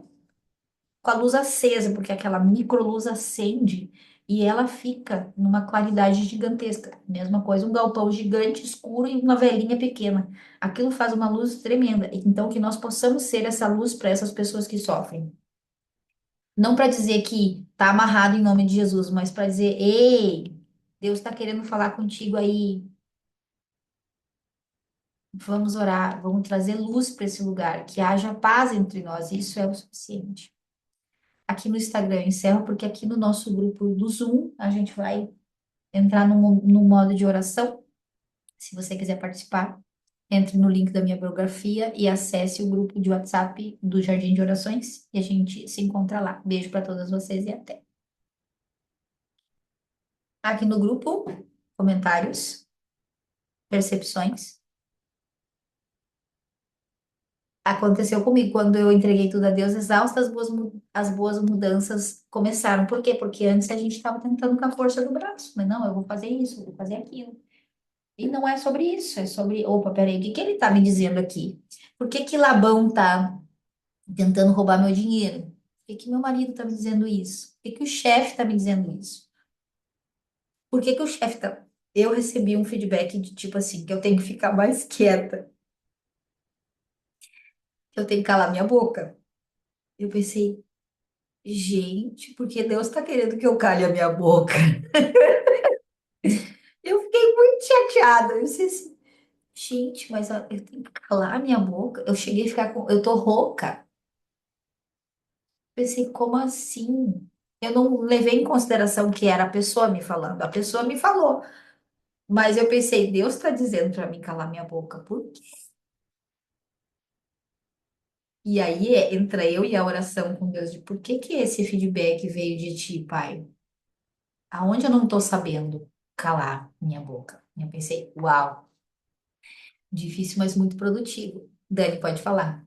com a luz acesa, porque aquela microluz acende e ela fica numa claridade gigantesca. Mesma coisa, um galpão gigante, escuro e uma velinha pequena. Aquilo faz uma luz tremenda. Então, que nós possamos ser essa luz para essas pessoas que sofrem. Não para dizer que tá amarrado em nome de Jesus, mas para dizer, ei, Deus está querendo falar contigo aí. Vamos orar, vamos trazer luz para esse lugar, que haja paz entre nós, isso é o suficiente. Aqui no Instagram eu encerro, porque aqui no nosso grupo do Zoom a gente vai entrar no modo de oração. Se você quiser participar, entre no link da minha biografia e acesse o grupo de WhatsApp do Jardim de Orações e a gente se encontra lá. Beijo para todas vocês e até. Aqui no grupo, comentários, percepções. Aconteceu comigo quando eu entreguei tudo a Deus, exausta, as boas mudanças começaram. Por quê? Porque antes a gente estava tentando com a força do braço, mas não, eu vou fazer isso, eu vou fazer aquilo. E não é sobre isso, é sobre, opa, peraí, o que que ele está me dizendo aqui? Por que que Labão está tentando roubar meu dinheiro? Por que que meu marido está me dizendo isso? Por que que o chefe está me dizendo isso? Por que que o chefe está... Eu recebi um feedback de tipo assim, que eu tenho que ficar mais quieta, que eu tenho que calar minha boca. Eu pensei, gente, porque Deus está querendo que eu cale a minha boca. Eu fiquei muito chateada. Eu disse assim, gente, mas ó, eu tenho que calar a minha boca. Eu cheguei a ficar com. Eu tô rouca. Pensei, como assim? Eu não levei em consideração que era a pessoa me falando. A pessoa me falou. Mas eu pensei, Deus está dizendo para mim calar minha boca. Por quê? E aí entra eu e a oração com Deus de por que que esse feedback veio de ti, pai? Aonde eu não tô sabendo calar minha boca? Eu pensei, uau, difícil, mas muito produtivo. Dani, pode falar.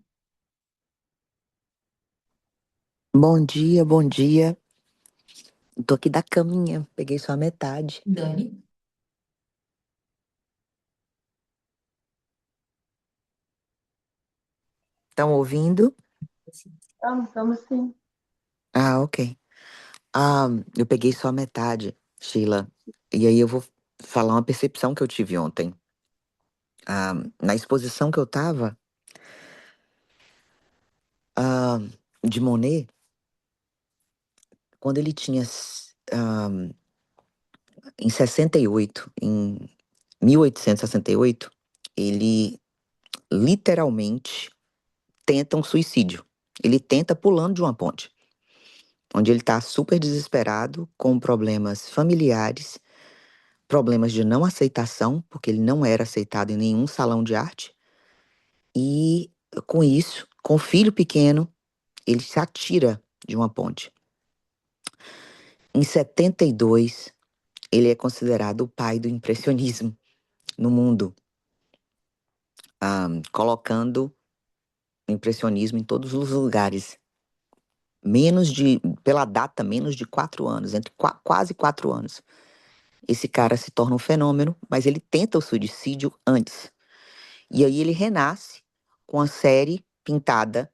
Bom dia, bom dia. Tô aqui da caminha, peguei só a metade. Dani? Estão ouvindo? Assim, Estamos sim. Ah, ok. Ah, eu peguei só a metade, Sheila. E aí eu vou falar uma percepção que eu tive ontem. Ah, na exposição que eu tava, ah, de Monet, quando ele tinha, ah, em 68, em 1868, ele literalmente tenta um suicídio. Ele tenta pulando de uma ponte, onde ele está super desesperado, com problemas familiares, problemas de não aceitação, porque ele não era aceitado em nenhum salão de arte, e com isso, com o filho pequeno, ele se atira de uma ponte. Em 72, ele é considerado o pai do impressionismo no mundo, colocando o impressionismo em todos os lugares. Pela data, menos de 4 anos, entre quase 4 anos. Esse cara se torna um fenômeno, mas ele tenta o suicídio antes. E aí ele renasce com a série pintada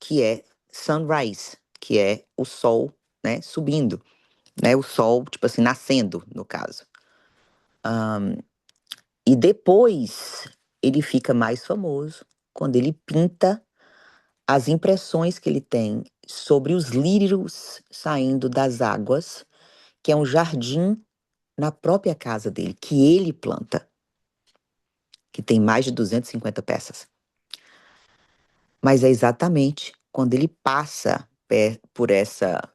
que é Sunrise, que é o sol, né, subindo, né, o sol, tipo assim, nascendo, no caso. E depois ele fica mais famoso quando ele pinta as impressões que ele tem sobre os lírios saindo das águas, que é um jardim na própria casa dele, que ele planta, que tem mais de 250 peças. Mas é exatamente quando ele passa por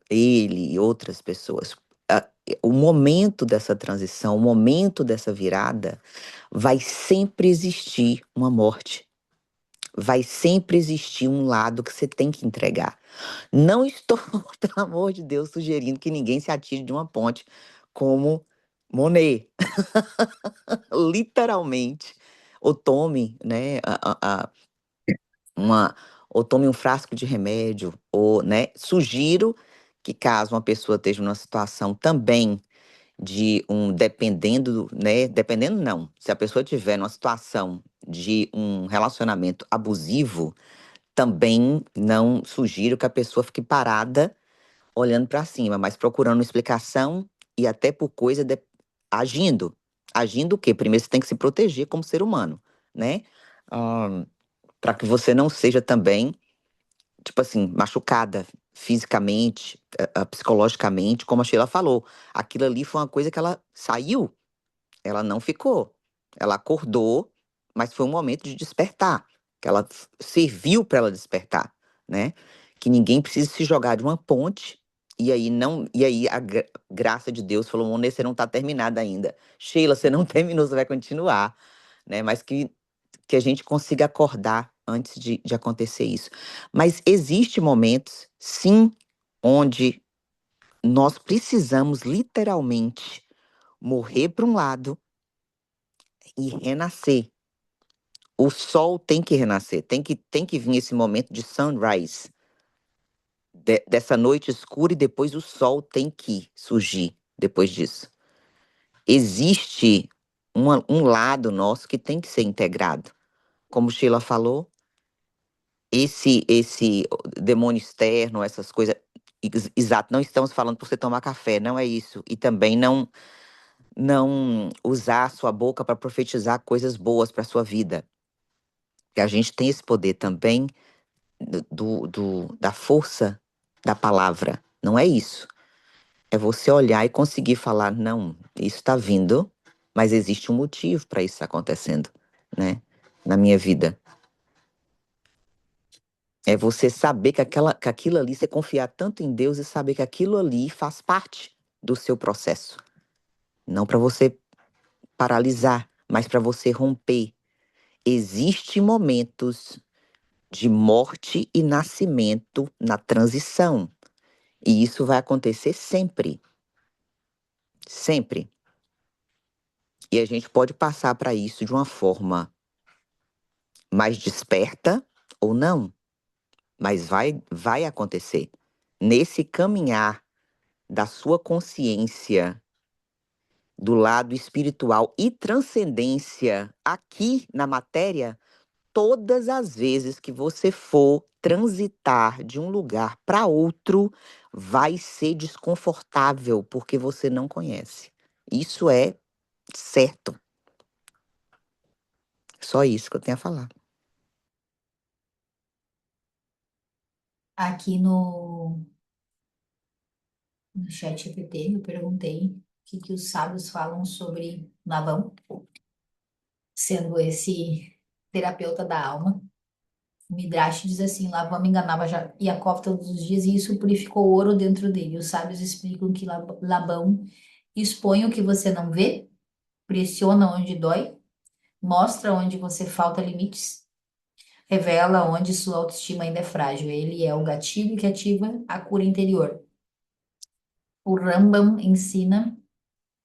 ele e outras pessoas, o momento dessa transição, o momento dessa virada, vai sempre existir uma morte. Vai sempre existir um lado que você tem que entregar. Não estou, pelo amor de Deus, sugerindo que ninguém se atire de uma ponte como Monet. Literalmente. Ou tome, né, uma, ou tome um frasco de remédio, ou, né, sugiro que caso uma pessoa esteja numa situação também de dependendo não, se a pessoa tiver numa situação de um relacionamento abusivo, também não sugiro que a pessoa fique parada olhando para cima, mas procurando uma explicação e até por agindo. Agindo o quê? Primeiro você tem que se proteger como ser humano, né? Para que você não seja também, tipo assim, machucada fisicamente, psicologicamente, como a Sheila falou. Aquilo ali foi uma coisa que ela saiu, ela não ficou. Ela acordou, mas foi um momento de despertar, que ela serviu para ela despertar, né? Que ninguém precisa se jogar de uma ponte. E aí não, e aí a graça de Deus falou: "Mônica, você não está terminada ainda. Sheila, você não terminou, você vai continuar", né? Mas que a gente consiga acordar antes de acontecer isso. Mas existe momentos, sim, onde nós precisamos literalmente morrer para um lado e renascer. O sol tem que renascer, tem que vir esse momento de sunrise, dessa noite escura, e depois o sol tem que surgir depois disso. Existe um lado nosso que tem que ser integrado. Como Sheila falou, esse demônio externo, essas coisas. Exato, não estamos falando para você tomar café, não é isso. E também não usar a sua boca para profetizar coisas boas para sua vida. Porque a gente tem esse poder também da força da palavra. Não é isso. É você olhar e conseguir falar, não, isso está vindo Mas existe um motivo para isso acontecendo, né? Na minha vida. É você saber que aquilo ali, você confiar tanto em Deus e saber que aquilo ali faz parte do seu processo. Não para você paralisar, mas para você romper. Existem momentos de morte e nascimento na transição. E isso vai acontecer sempre. Sempre. E a gente pode passar para isso de uma forma mais desperta ou não, mas vai acontecer. Nesse caminhar da sua consciência, do lado espiritual e transcendência aqui na matéria, todas as vezes que você for transitar de um lugar para outro, vai ser desconfortável porque você não conhece. Isso é certo. Só isso que eu tenho a falar. Aqui no chat GPT, eu perguntei o que os sábios falam sobre Labão, sendo esse terapeuta da alma. O Midrash diz assim: Labão enganava Jacó todos os dias e isso purificou o ouro dentro dele. Os sábios explicam que Labão expõe o que você não vê, pressiona onde dói, mostra onde você falta limites, revela onde sua autoestima ainda é frágil. Ele é o gatilho que ativa a cura interior. O Rambam ensina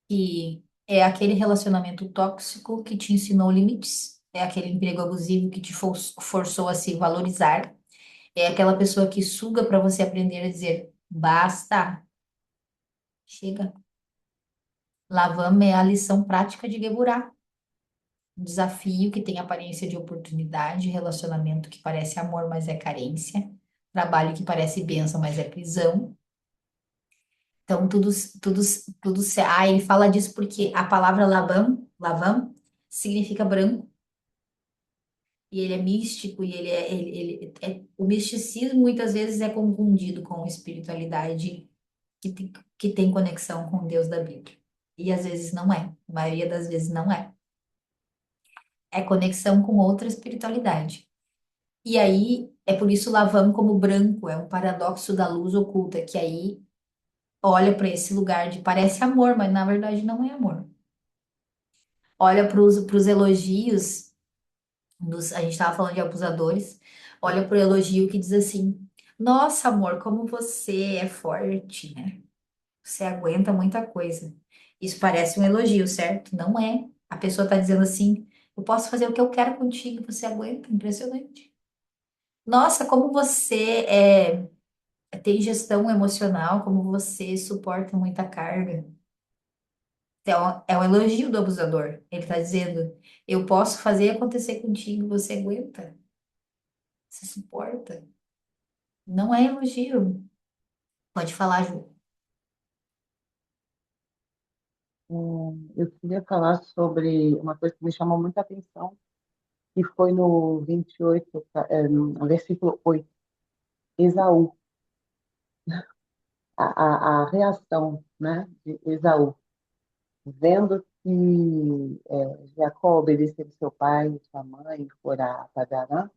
que é aquele relacionamento tóxico que te ensinou limites, é aquele emprego abusivo que te forçou a se valorizar, é aquela pessoa que suga para você aprender a dizer basta, chega. Lavam é a lição prática de Geburá. Um desafio que tem aparência de oportunidade, relacionamento que parece amor, mas é carência, trabalho que parece bênção, mas é prisão. Então, ele fala disso porque a palavra Lavam, significa branco, e ele é místico, e o misticismo muitas vezes é confundido com espiritualidade que tem conexão com Deus da Bíblia. E às vezes não é, a maioria das vezes não é. É conexão com outra espiritualidade. E aí, é por isso Lavam como branco, é um paradoxo da luz oculta, que aí olha para esse lugar de parece amor, mas na verdade não é amor. Olha para os elogios, a gente estava falando de abusadores, olha para o elogio que diz assim: Nossa, amor, como você é forte, né? Você aguenta muita coisa. Isso parece um elogio, certo? Não é. A pessoa está dizendo assim: Eu posso fazer o que eu quero contigo, você aguenta. Impressionante. Nossa, como você tem gestão emocional, como você suporta muita carga. É um elogio do abusador. Ele está dizendo: Eu posso fazer acontecer contigo, você aguenta, você suporta. Não é elogio. Pode falar, Ju. Eu queria falar sobre uma coisa que me chamou muita atenção, que foi no 28, no versículo 8, Esaú, a reação, né, de Esaú, vendo que Jacó obedeceu seu pai e sua mãe e for a Padarã,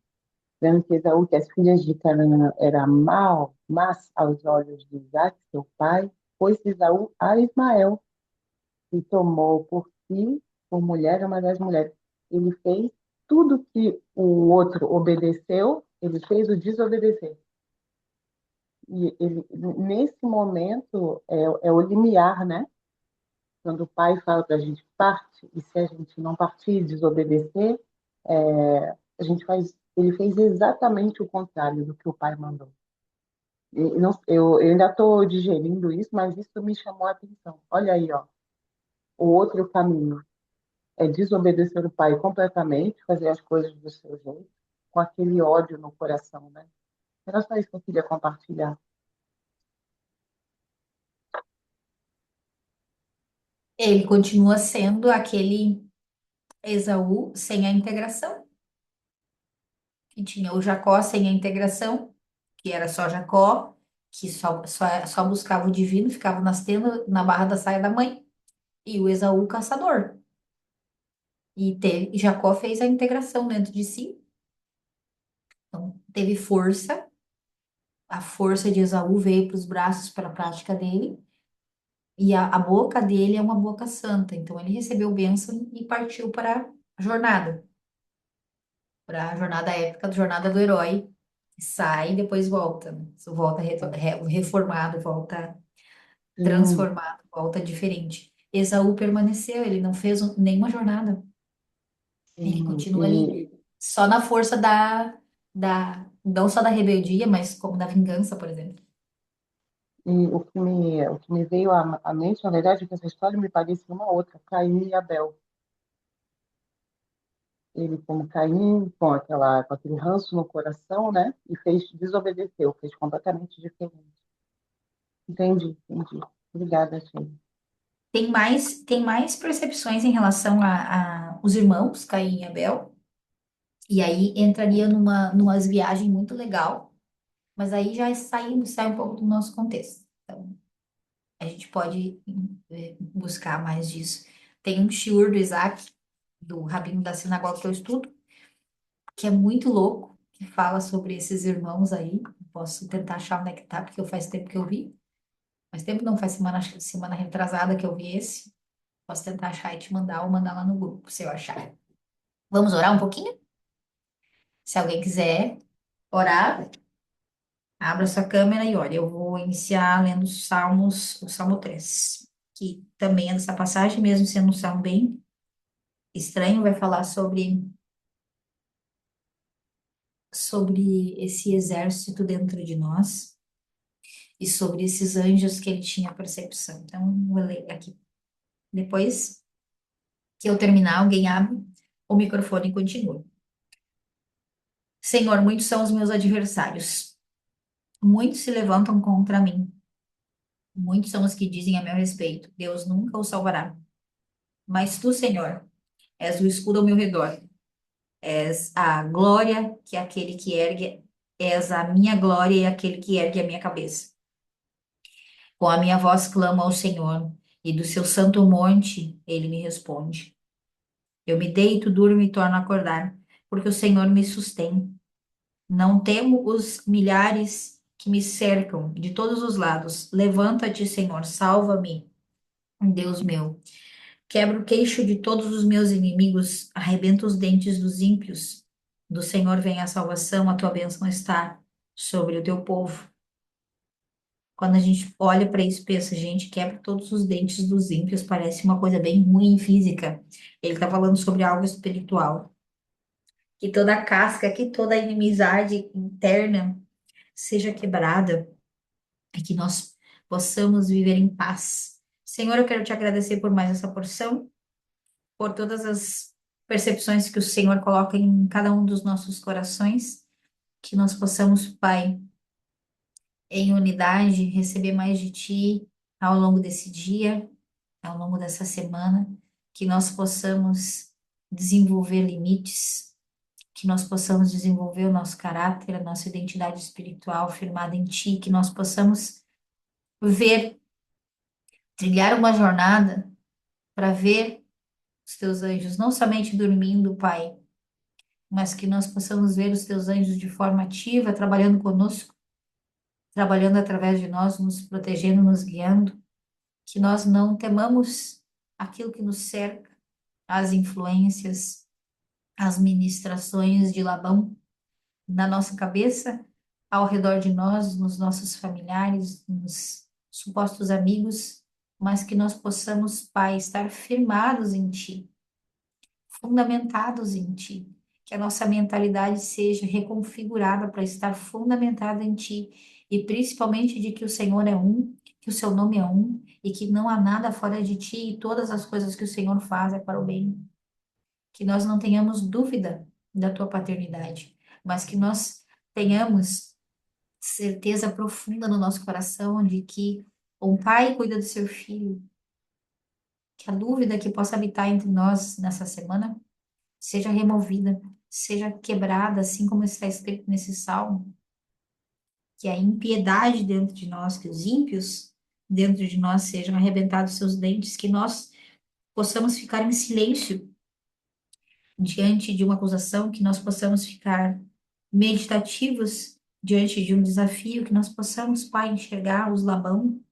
vendo que Esaú, que as filhas de Canaã era mal, mas aos olhos de Isaac, seu pai, pôs Esaú a Ismael e tomou por si, por mulher, uma das mulheres. Ele fez tudo que o outro obedeceu, ele fez o desobedecer. E ele, nesse momento, é o limiar, né? Quando o pai fala para a gente parte, e se a gente não partir e desobedecer, a gente faz. Ele fez exatamente o contrário do que o pai mandou. E não, eu ainda estou digerindo isso, mas isso me chamou a atenção. Olha aí, ó, o outro caminho. É desobedecer o pai completamente, fazer as coisas do seu jeito, com aquele ódio no coração, né? Era só isso que eu queria compartilhar. Ele continua sendo aquele Esaú sem a integração, que tinha o Jacó sem a integração, que era só Jacó, que só buscava o divino, ficava nas tendas, na barra da saia da mãe, e o Esaú caçador. E Jacó fez a integração dentro de si. Então, teve força, a força de Esaú veio para os braços para a prática dele, e a boca dele é uma boca santa. Então, ele recebeu bênção e partiu para a jornada épica, a jornada do herói, que sai e depois volta, né? Volta reformado, volta Sim, transformado, volta diferente. Esaú permaneceu, ele não fez nenhuma jornada, ele sim. continua ali, só na força não só da rebeldia, mas como da vingança, por exemplo. E o que me veio à mente, na verdade, é que essa história me parecia uma outra, Caim e Abel. Ele, como Caim, com aquele ranço no coração, né? E desobedeceu, fez completamente diferente. Entendi, entendi. Obrigada, Sheila. Tem mais percepções em relação a os irmãos, Caim e Abel, e aí entraria numas viagem muito legal, mas aí já sai um pouco do nosso contexto. Então, a gente pode buscar mais disso. Tem um shiur do Isaac, do rabino da sinagoga que eu estudo, que é muito louco, que fala sobre esses irmãos aí. Posso tentar achar onde é que tá, porque faz tempo que eu vi. Faz tempo não, faz semana, acho que semana retrasada que eu vi esse. Posso tentar achar e te mandar ou mandar lá no grupo, se eu achar. Vamos orar um pouquinho? Se alguém quiser orar, abra sua câmera e olha. Eu vou iniciar lendo os Salmos, o Salmo 3, que também é dessa passagem, mesmo sendo um salmo bem estranho, vai falar sobre esse exército dentro de nós e sobre esses anjos que ele tinha percepção. Então, vou ler aqui. Depois que eu terminar, alguém abre o microfone e continua. Senhor, muitos são os meus adversários. Muitos se levantam contra mim. Muitos são os que dizem a meu respeito. Deus nunca o salvará. Mas tu, Senhor, és o escudo ao meu redor. És a glória que aquele que ergue, és a minha glória e aquele que ergue a minha cabeça. Com a minha voz clamo ao Senhor, e do seu santo monte ele me responde. Eu me deito, durmo e torno a acordar, porque o Senhor me sustém. Não temo os milhares que me cercam de todos os lados. Levanta-te, Senhor, salva-me, Deus meu. Quebra o queixo de todos os meus inimigos, arrebenta os dentes dos ímpios. Do Senhor vem a salvação, a tua bênção está sobre o teu povo. Quando a gente olha para isso, pensa, gente, quebra todos os dentes dos ímpios, parece uma coisa bem ruim física. Ele está falando sobre algo espiritual. Que toda a casca, que toda a inimizade interna seja quebrada e que nós possamos viver em paz. Senhor, eu quero te agradecer por mais essa porção, por todas as percepções que o Senhor coloca em cada um dos nossos corações, que nós possamos, Pai, em unidade, receber mais de Ti ao longo desse dia, ao longo dessa semana, que nós possamos desenvolver limites, que nós possamos desenvolver o nosso caráter, a nossa identidade espiritual firmada em Ti, que nós possamos ver, trilhar uma jornada para ver os Teus anjos, não somente dormindo, Pai, mas que nós possamos ver os Teus anjos de forma ativa, trabalhando conosco, trabalhando através de nós, nos protegendo, nos guiando, que nós não temamos aquilo que nos cerca, as influências, as ministrações de Labão na nossa cabeça, ao redor de nós, nos nossos familiares, nos supostos amigos, mas que nós possamos, Pai, estar firmados em Ti, fundamentados em Ti, que a nossa mentalidade seja reconfigurada para estar fundamentada em Ti, e principalmente de que o Senhor é um, que o Seu nome é um, e que não há nada fora de Ti, e todas as coisas que o Senhor faz é para o bem. Que nós não tenhamos dúvida da Tua paternidade, mas que nós tenhamos certeza profunda no nosso coração de que um pai cuida do seu filho, que a dúvida que possa habitar entre nós nessa semana seja removida, seja quebrada, assim como está escrito nesse salmo, que a impiedade dentro de nós, que os ímpios dentro de nós sejam arrebentados seus dentes, que nós possamos ficar em silêncio diante de uma acusação, que nós possamos ficar meditativos diante de um desafio, que nós possamos, Pai, enxergar os Labão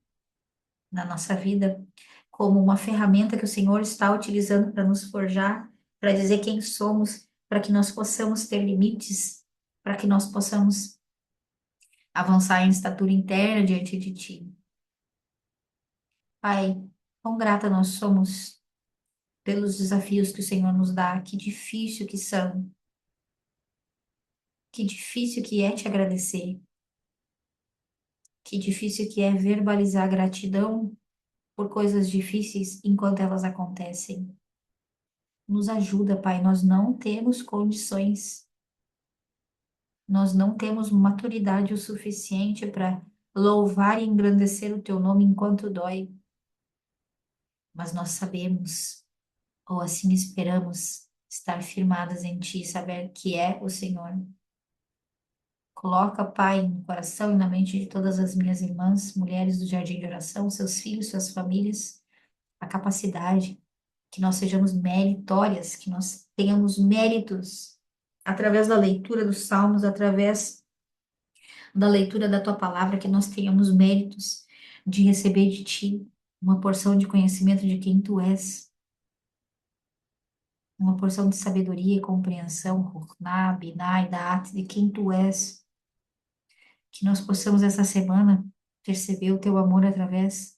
na nossa vida como uma ferramenta que o Senhor está utilizando para nos forjar, para dizer quem somos, para que nós possamos ter limites, para que nós possamos avançar em estatura interna diante de Ti. Pai, quão grata nós somos pelos desafios que o Senhor nos dá, que difícil que são, que difícil que é te agradecer, que difícil que é verbalizar gratidão por coisas difíceis enquanto elas acontecem. Nos ajuda, Pai, nós não temos condições, nós não temos maturidade o suficiente para louvar e engrandecer o Teu nome enquanto dói, mas nós sabemos, ou assim esperamos, estar firmadas em Ti, saber que é o Senhor. Coloca, Pai, no coração e na mente de todas as minhas irmãs, mulheres do Jardim de Oração, seus filhos, suas famílias, a capacidade, que nós sejamos meritórias, que nós tenhamos méritos através da leitura dos Salmos, através da leitura da Tua palavra, que nós tenhamos méritos de receber de Ti uma porção de conhecimento de quem Tu és, uma porção de sabedoria e compreensão, Ruchná, Binah e Daat, de quem Tu és. Que nós possamos essa semana perceber o teu amor através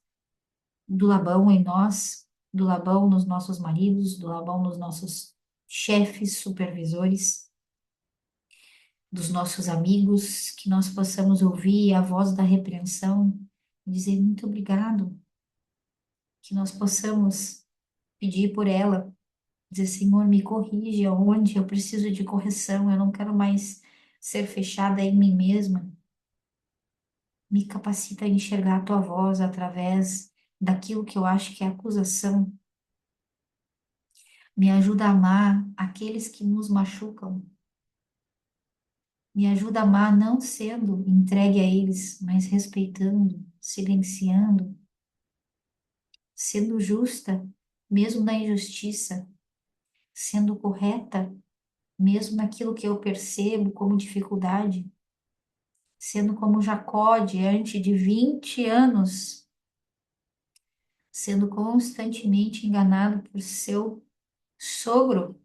do Labão em nós, do Labão nos nossos maridos, do Labão nos nossos chefes, supervisores, dos nossos amigos, que nós possamos ouvir a voz da repreensão e dizer muito obrigado, que nós possamos pedir por ela, dizer, Senhor, me corrige aonde eu preciso de correção, eu não quero mais ser fechada em mim mesma. Me capacita a enxergar a tua voz através daquilo que eu acho que é acusação. Me ajuda a amar aqueles que nos machucam. Me ajuda a amar não sendo entregue a eles, mas respeitando, silenciando, sendo justa, mesmo na injustiça, sendo correta, mesmo naquilo que eu percebo como dificuldade, sendo como Jacó diante de 20 anos, sendo constantemente enganado por seu sogro.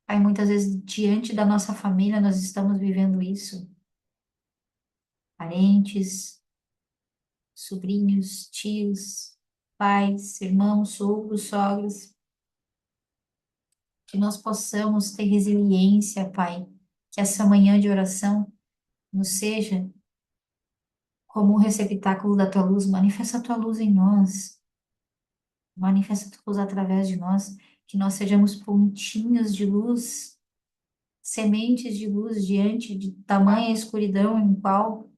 Aí muitas vezes diante da nossa família nós estamos vivendo isso. Parentes, sobrinhos, tios, pais, irmãos, sogros, sogras, que nós possamos ter resiliência, Pai, que essa manhã de oração nos seja como um receptáculo da tua luz, manifesta a tua luz em nós, manifesta a tua luz através de nós, que nós sejamos pontinhos de luz, sementes de luz diante de tamanha escuridão em qual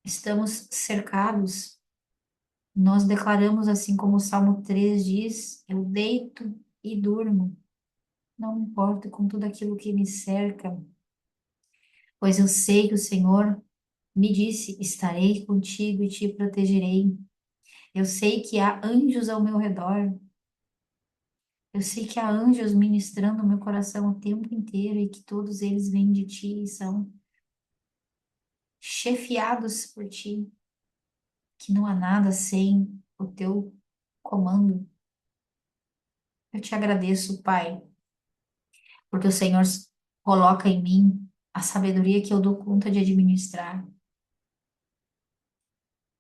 estamos cercados. Nós declaramos, assim como o Salmo 3 diz: eu deito e durmo, não me importo com tudo aquilo que me cerca, pois eu sei que o Senhor me disse: estarei contigo e te protegerei. Eu sei que há anjos ao meu redor, eu sei que há anjos ministrando o meu coração o tempo inteiro e que todos eles vêm de ti e são chefiados por ti, que não há nada sem o teu comando. Eu te agradeço, Pai, porque o Senhor coloca em mim a sabedoria que eu dou conta de administrar.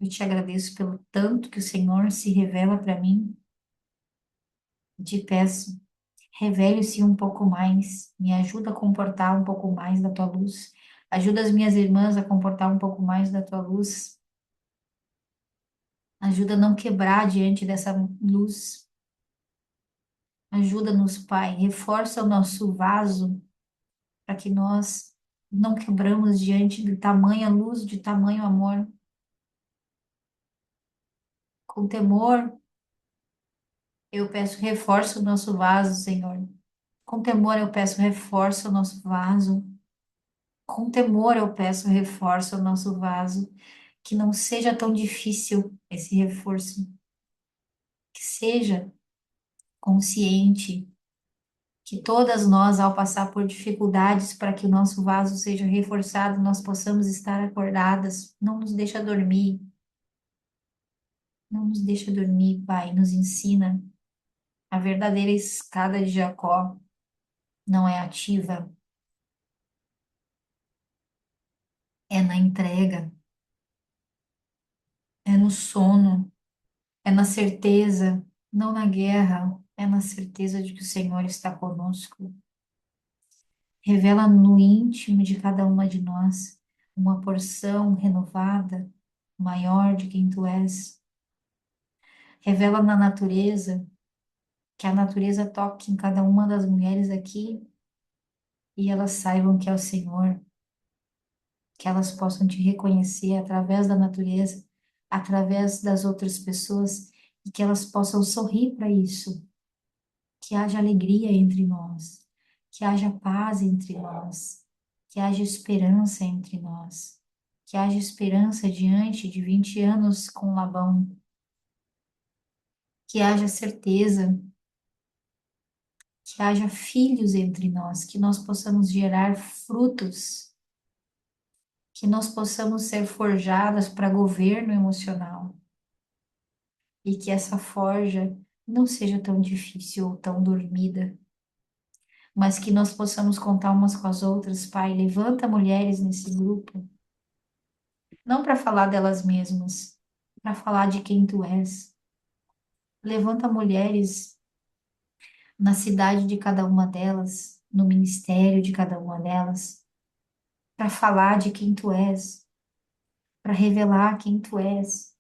Eu te agradeço pelo tanto que o Senhor se revela para mim. E te peço, revele-se um pouco mais, me ajuda a comportar um pouco mais da tua luz. Ajuda as minhas irmãs a comportar um pouco mais da tua luz. Ajuda a não quebrar diante dessa luz. Ajuda-nos, Pai, reforça o nosso vaso para que nós não quebramos diante de tamanha luz, de tamanho amor. Com temor, eu peço reforça o nosso vaso, Senhor. Com temor, eu peço reforça o nosso vaso. Com temor, eu peço reforça o nosso vaso. Que não seja tão difícil esse reforço. Que seja consciente, Que todas nós, ao passar por dificuldades para que o nosso vaso seja reforçado, nós possamos estar acordadas. Não nos deixa dormir, não nos deixa dormir, Pai. Nos ensina. A verdadeira escada de Jacó não é ativa, é na entrega, é no sono, é na certeza, não na guerra, é na certeza de que o Senhor está conosco. Revela no íntimo de cada uma de nós uma porção renovada, maior de quem tu és. Revela na natureza, que a natureza toque em cada uma das mulheres aqui e elas saibam que é o Senhor, que elas possam te reconhecer através da natureza, através das outras pessoas e que elas possam sorrir para isso, que haja alegria entre nós, que haja paz entre nós, que haja esperança entre nós, que haja esperança diante de 20 anos com Labão, que haja certeza, que haja filhos entre nós, que nós possamos gerar frutos, que nós possamos ser forjadas para governo emocional e que essa forja não seja tão difícil ou tão dormida, mas que nós possamos contar umas com as outras, Pai. Levanta mulheres nesse grupo, não para falar delas mesmas, para falar de quem tu és. Levanta mulheres na cidade de cada uma delas, no ministério de cada uma delas, para falar de quem tu és, para revelar quem tu és,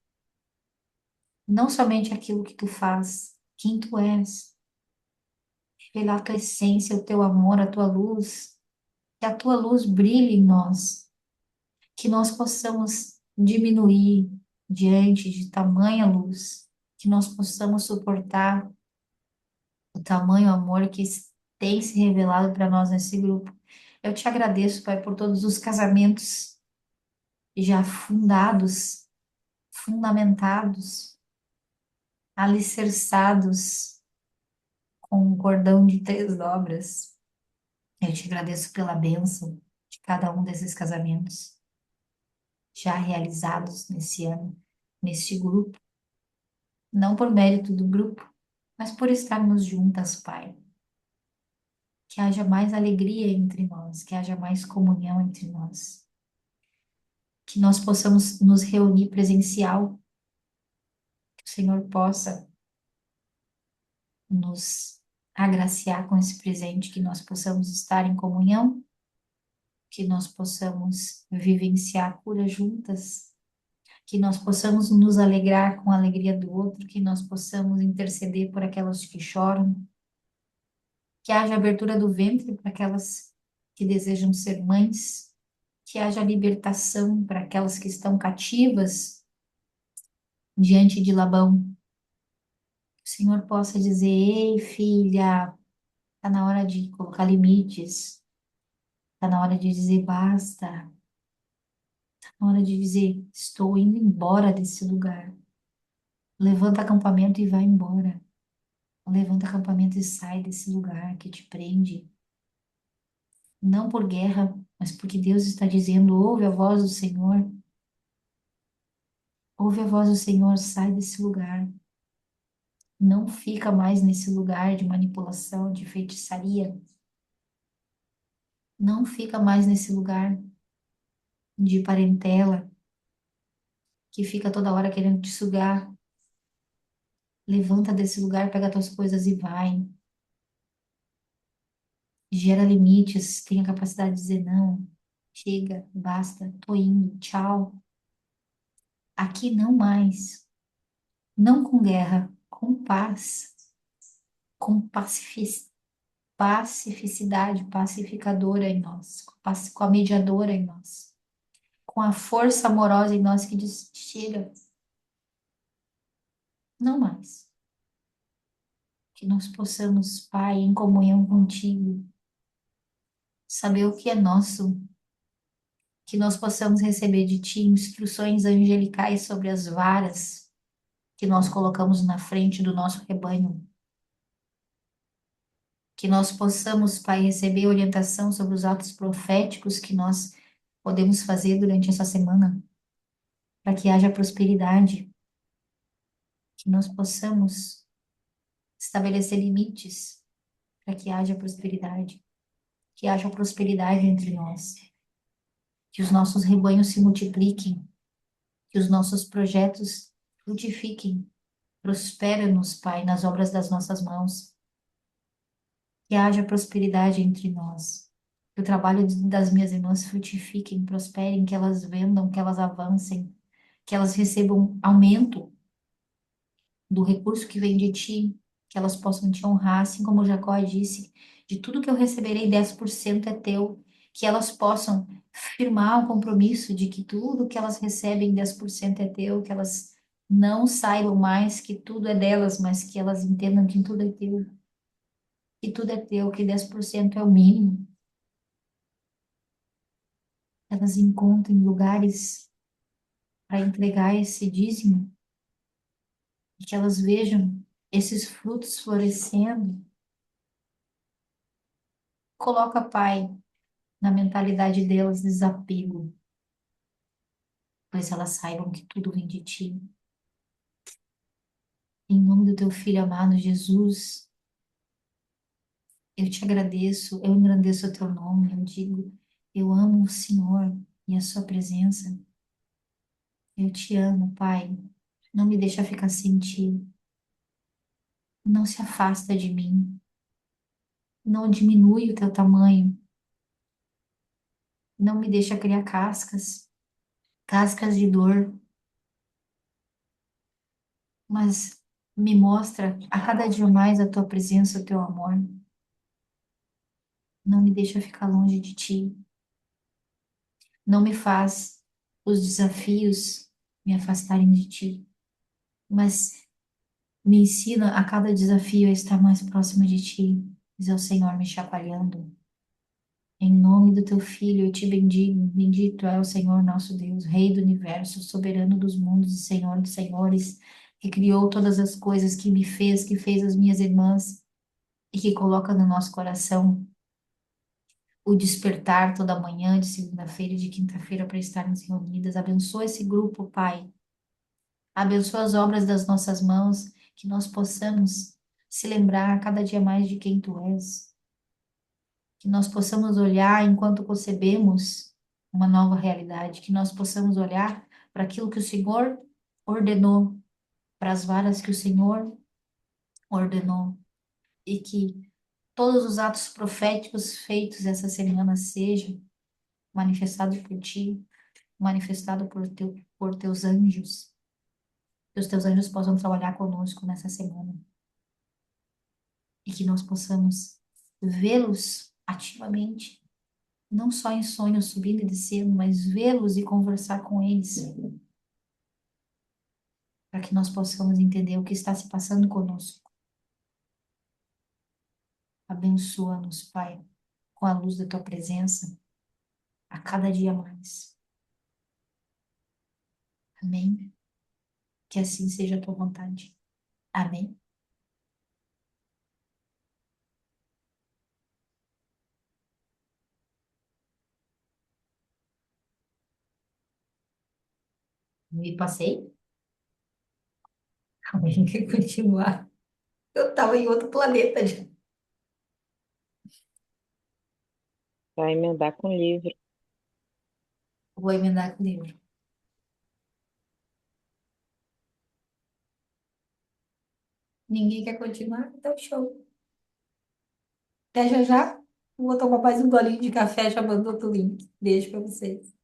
não somente aquilo que tu faz, quem tu és, revelar a tua essência, o teu amor, a tua luz, que a tua luz brilhe em nós, que nós possamos diminuir diante de tamanha luz, que nós possamos suportar o tamanho amor que tem se revelado para nós nesse grupo. Eu te agradeço, Pai, por todos os casamentos já fundados, fundamentados, alicerçados com um cordão de 3 dobras. Eu te agradeço pela bênção de cada um desses casamentos já realizados nesse ano, neste grupo, não por mérito do grupo, mas por estarmos juntas, Pai. Que haja mais alegria entre nós, que haja mais comunhão entre nós, que nós possamos nos reunir presencial, que o Senhor possa nos agraciar com esse presente, que nós possamos estar em comunhão, que nós possamos vivenciar a cura juntas, que nós possamos nos alegrar com a alegria do outro, que nós possamos interceder por aquelas que choram, que haja abertura do ventre para aquelas que desejam ser mães, que haja libertação para aquelas que estão cativas diante de Labão. Que o Senhor possa dizer: ei, filha, está na hora de colocar limites, está na hora de dizer basta, está na hora de dizer estou indo embora desse lugar. Levanta acampamento e vai embora. Levanta acampamento e sai desse lugar que te prende. Não por guerra, mas porque Deus está dizendo: ouve a voz do Senhor. Ouve a voz do Senhor, sai desse lugar. Não fica mais nesse lugar de manipulação, de feitiçaria. Não fica mais nesse lugar de parentela que fica toda hora querendo te sugar. Levanta desse lugar, pega tuas coisas e vai. Gera limites, tenha capacidade de dizer não. Chega, basta, tô indo, tchau. Aqui não mais. Não com guerra, com paz, com pacificidade, pacificadora em nós, com a mediadora em nós, com a força amorosa em nós que diz: chega, não mais. Que nós possamos, Pai, em comunhão contigo, saber o que é nosso, que nós possamos receber de ti instruções angelicais sobre as varas que nós colocamos na frente do nosso rebanho, Que nós possamos, Pai, receber orientação sobre os atos proféticos que nós podemos fazer durante essa semana, para que haja prosperidade, que nós possamos estabelecer limites, para que haja prosperidade, que haja prosperidade entre nós, que os nossos rebanhos se multipliquem, que os nossos projetos frutifiquem. Prospera-nos, Pai, nas obras das nossas mãos. Que haja prosperidade entre nós. Que o trabalho das minhas irmãs frutifiquem, prosperem, que elas vendam, que elas avancem, que elas recebam aumento do recurso que vem de ti, que elas possam te honrar, assim como Jacó disse, de tudo que eu receberei, 10% é teu. Que elas possam firmar o compromisso de que tudo que elas recebem, 10% é teu, que elas não saibam mais que tudo é delas, mas que elas entendam que tudo é teu, que tudo é teu, que 10% é o mínimo. Elas encontrem lugares para entregar esse dízimo e que elas vejam esses frutos florescendo. Coloca, Pai, na mentalidade delas desapego, pois elas saibam que tudo vem de ti. Em nome do teu filho amado Jesus, eu te agradeço, eu engrandeço o teu nome, eu digo, eu amo o Senhor e a sua presença. Eu te amo, Pai. Não me deixa ficar sem ti. Não se afasta de mim. Não diminui o teu tamanho. Não me deixa criar cascas, cascas de dor, mas me mostra a cada dia mais a tua presença, o teu amor. Não me deixa ficar longe de ti. Não me faz os desafios me afastarem de ti, mas me ensina a cada desafio a estar mais próximo de ti. Diz é o Senhor me chacoalhando. Em nome do teu filho, eu te bendigo. Bendito é o Senhor nosso Deus, Rei do universo, soberano dos mundos e Senhor dos senhores, que criou todas as coisas, que me fez, que fez as minhas irmãs e que coloca no nosso coração o despertar toda manhã, de segunda-feira e de quinta-feira, para estarmos reunidas. Abençoa esse grupo, Pai. Abençoa as obras das nossas mãos, que nós possamos se lembrar cada dia mais de quem Tu és, que nós possamos olhar enquanto concebemos uma nova realidade, que nós possamos olhar para aquilo que o Senhor ordenou, para as varas que o Senhor ordenou, e que todos os atos proféticos feitos essa semana sejam manifestados por Ti, manifestados por Teus anjos, que os Teus anjos possam trabalhar conosco nessa semana, e que nós possamos vê-los ativamente, não só em sonhos subindo e descendo, mas vê-los e conversar com eles, para que nós possamos entender o que está se passando conosco. Abençoa-nos, Pai, com a luz da Tua presença, a cada dia mais. Amém? Que assim seja a Tua vontade. Amém? Me passei? Alguém quer continuar? Eu estava em outro planeta já. Vai emendar com o livro. Vou emendar com o livro. Ninguém quer continuar? Então, show. Até já já. Vou tomar mais um golinho de café, já mandou outro link. Beijo para vocês.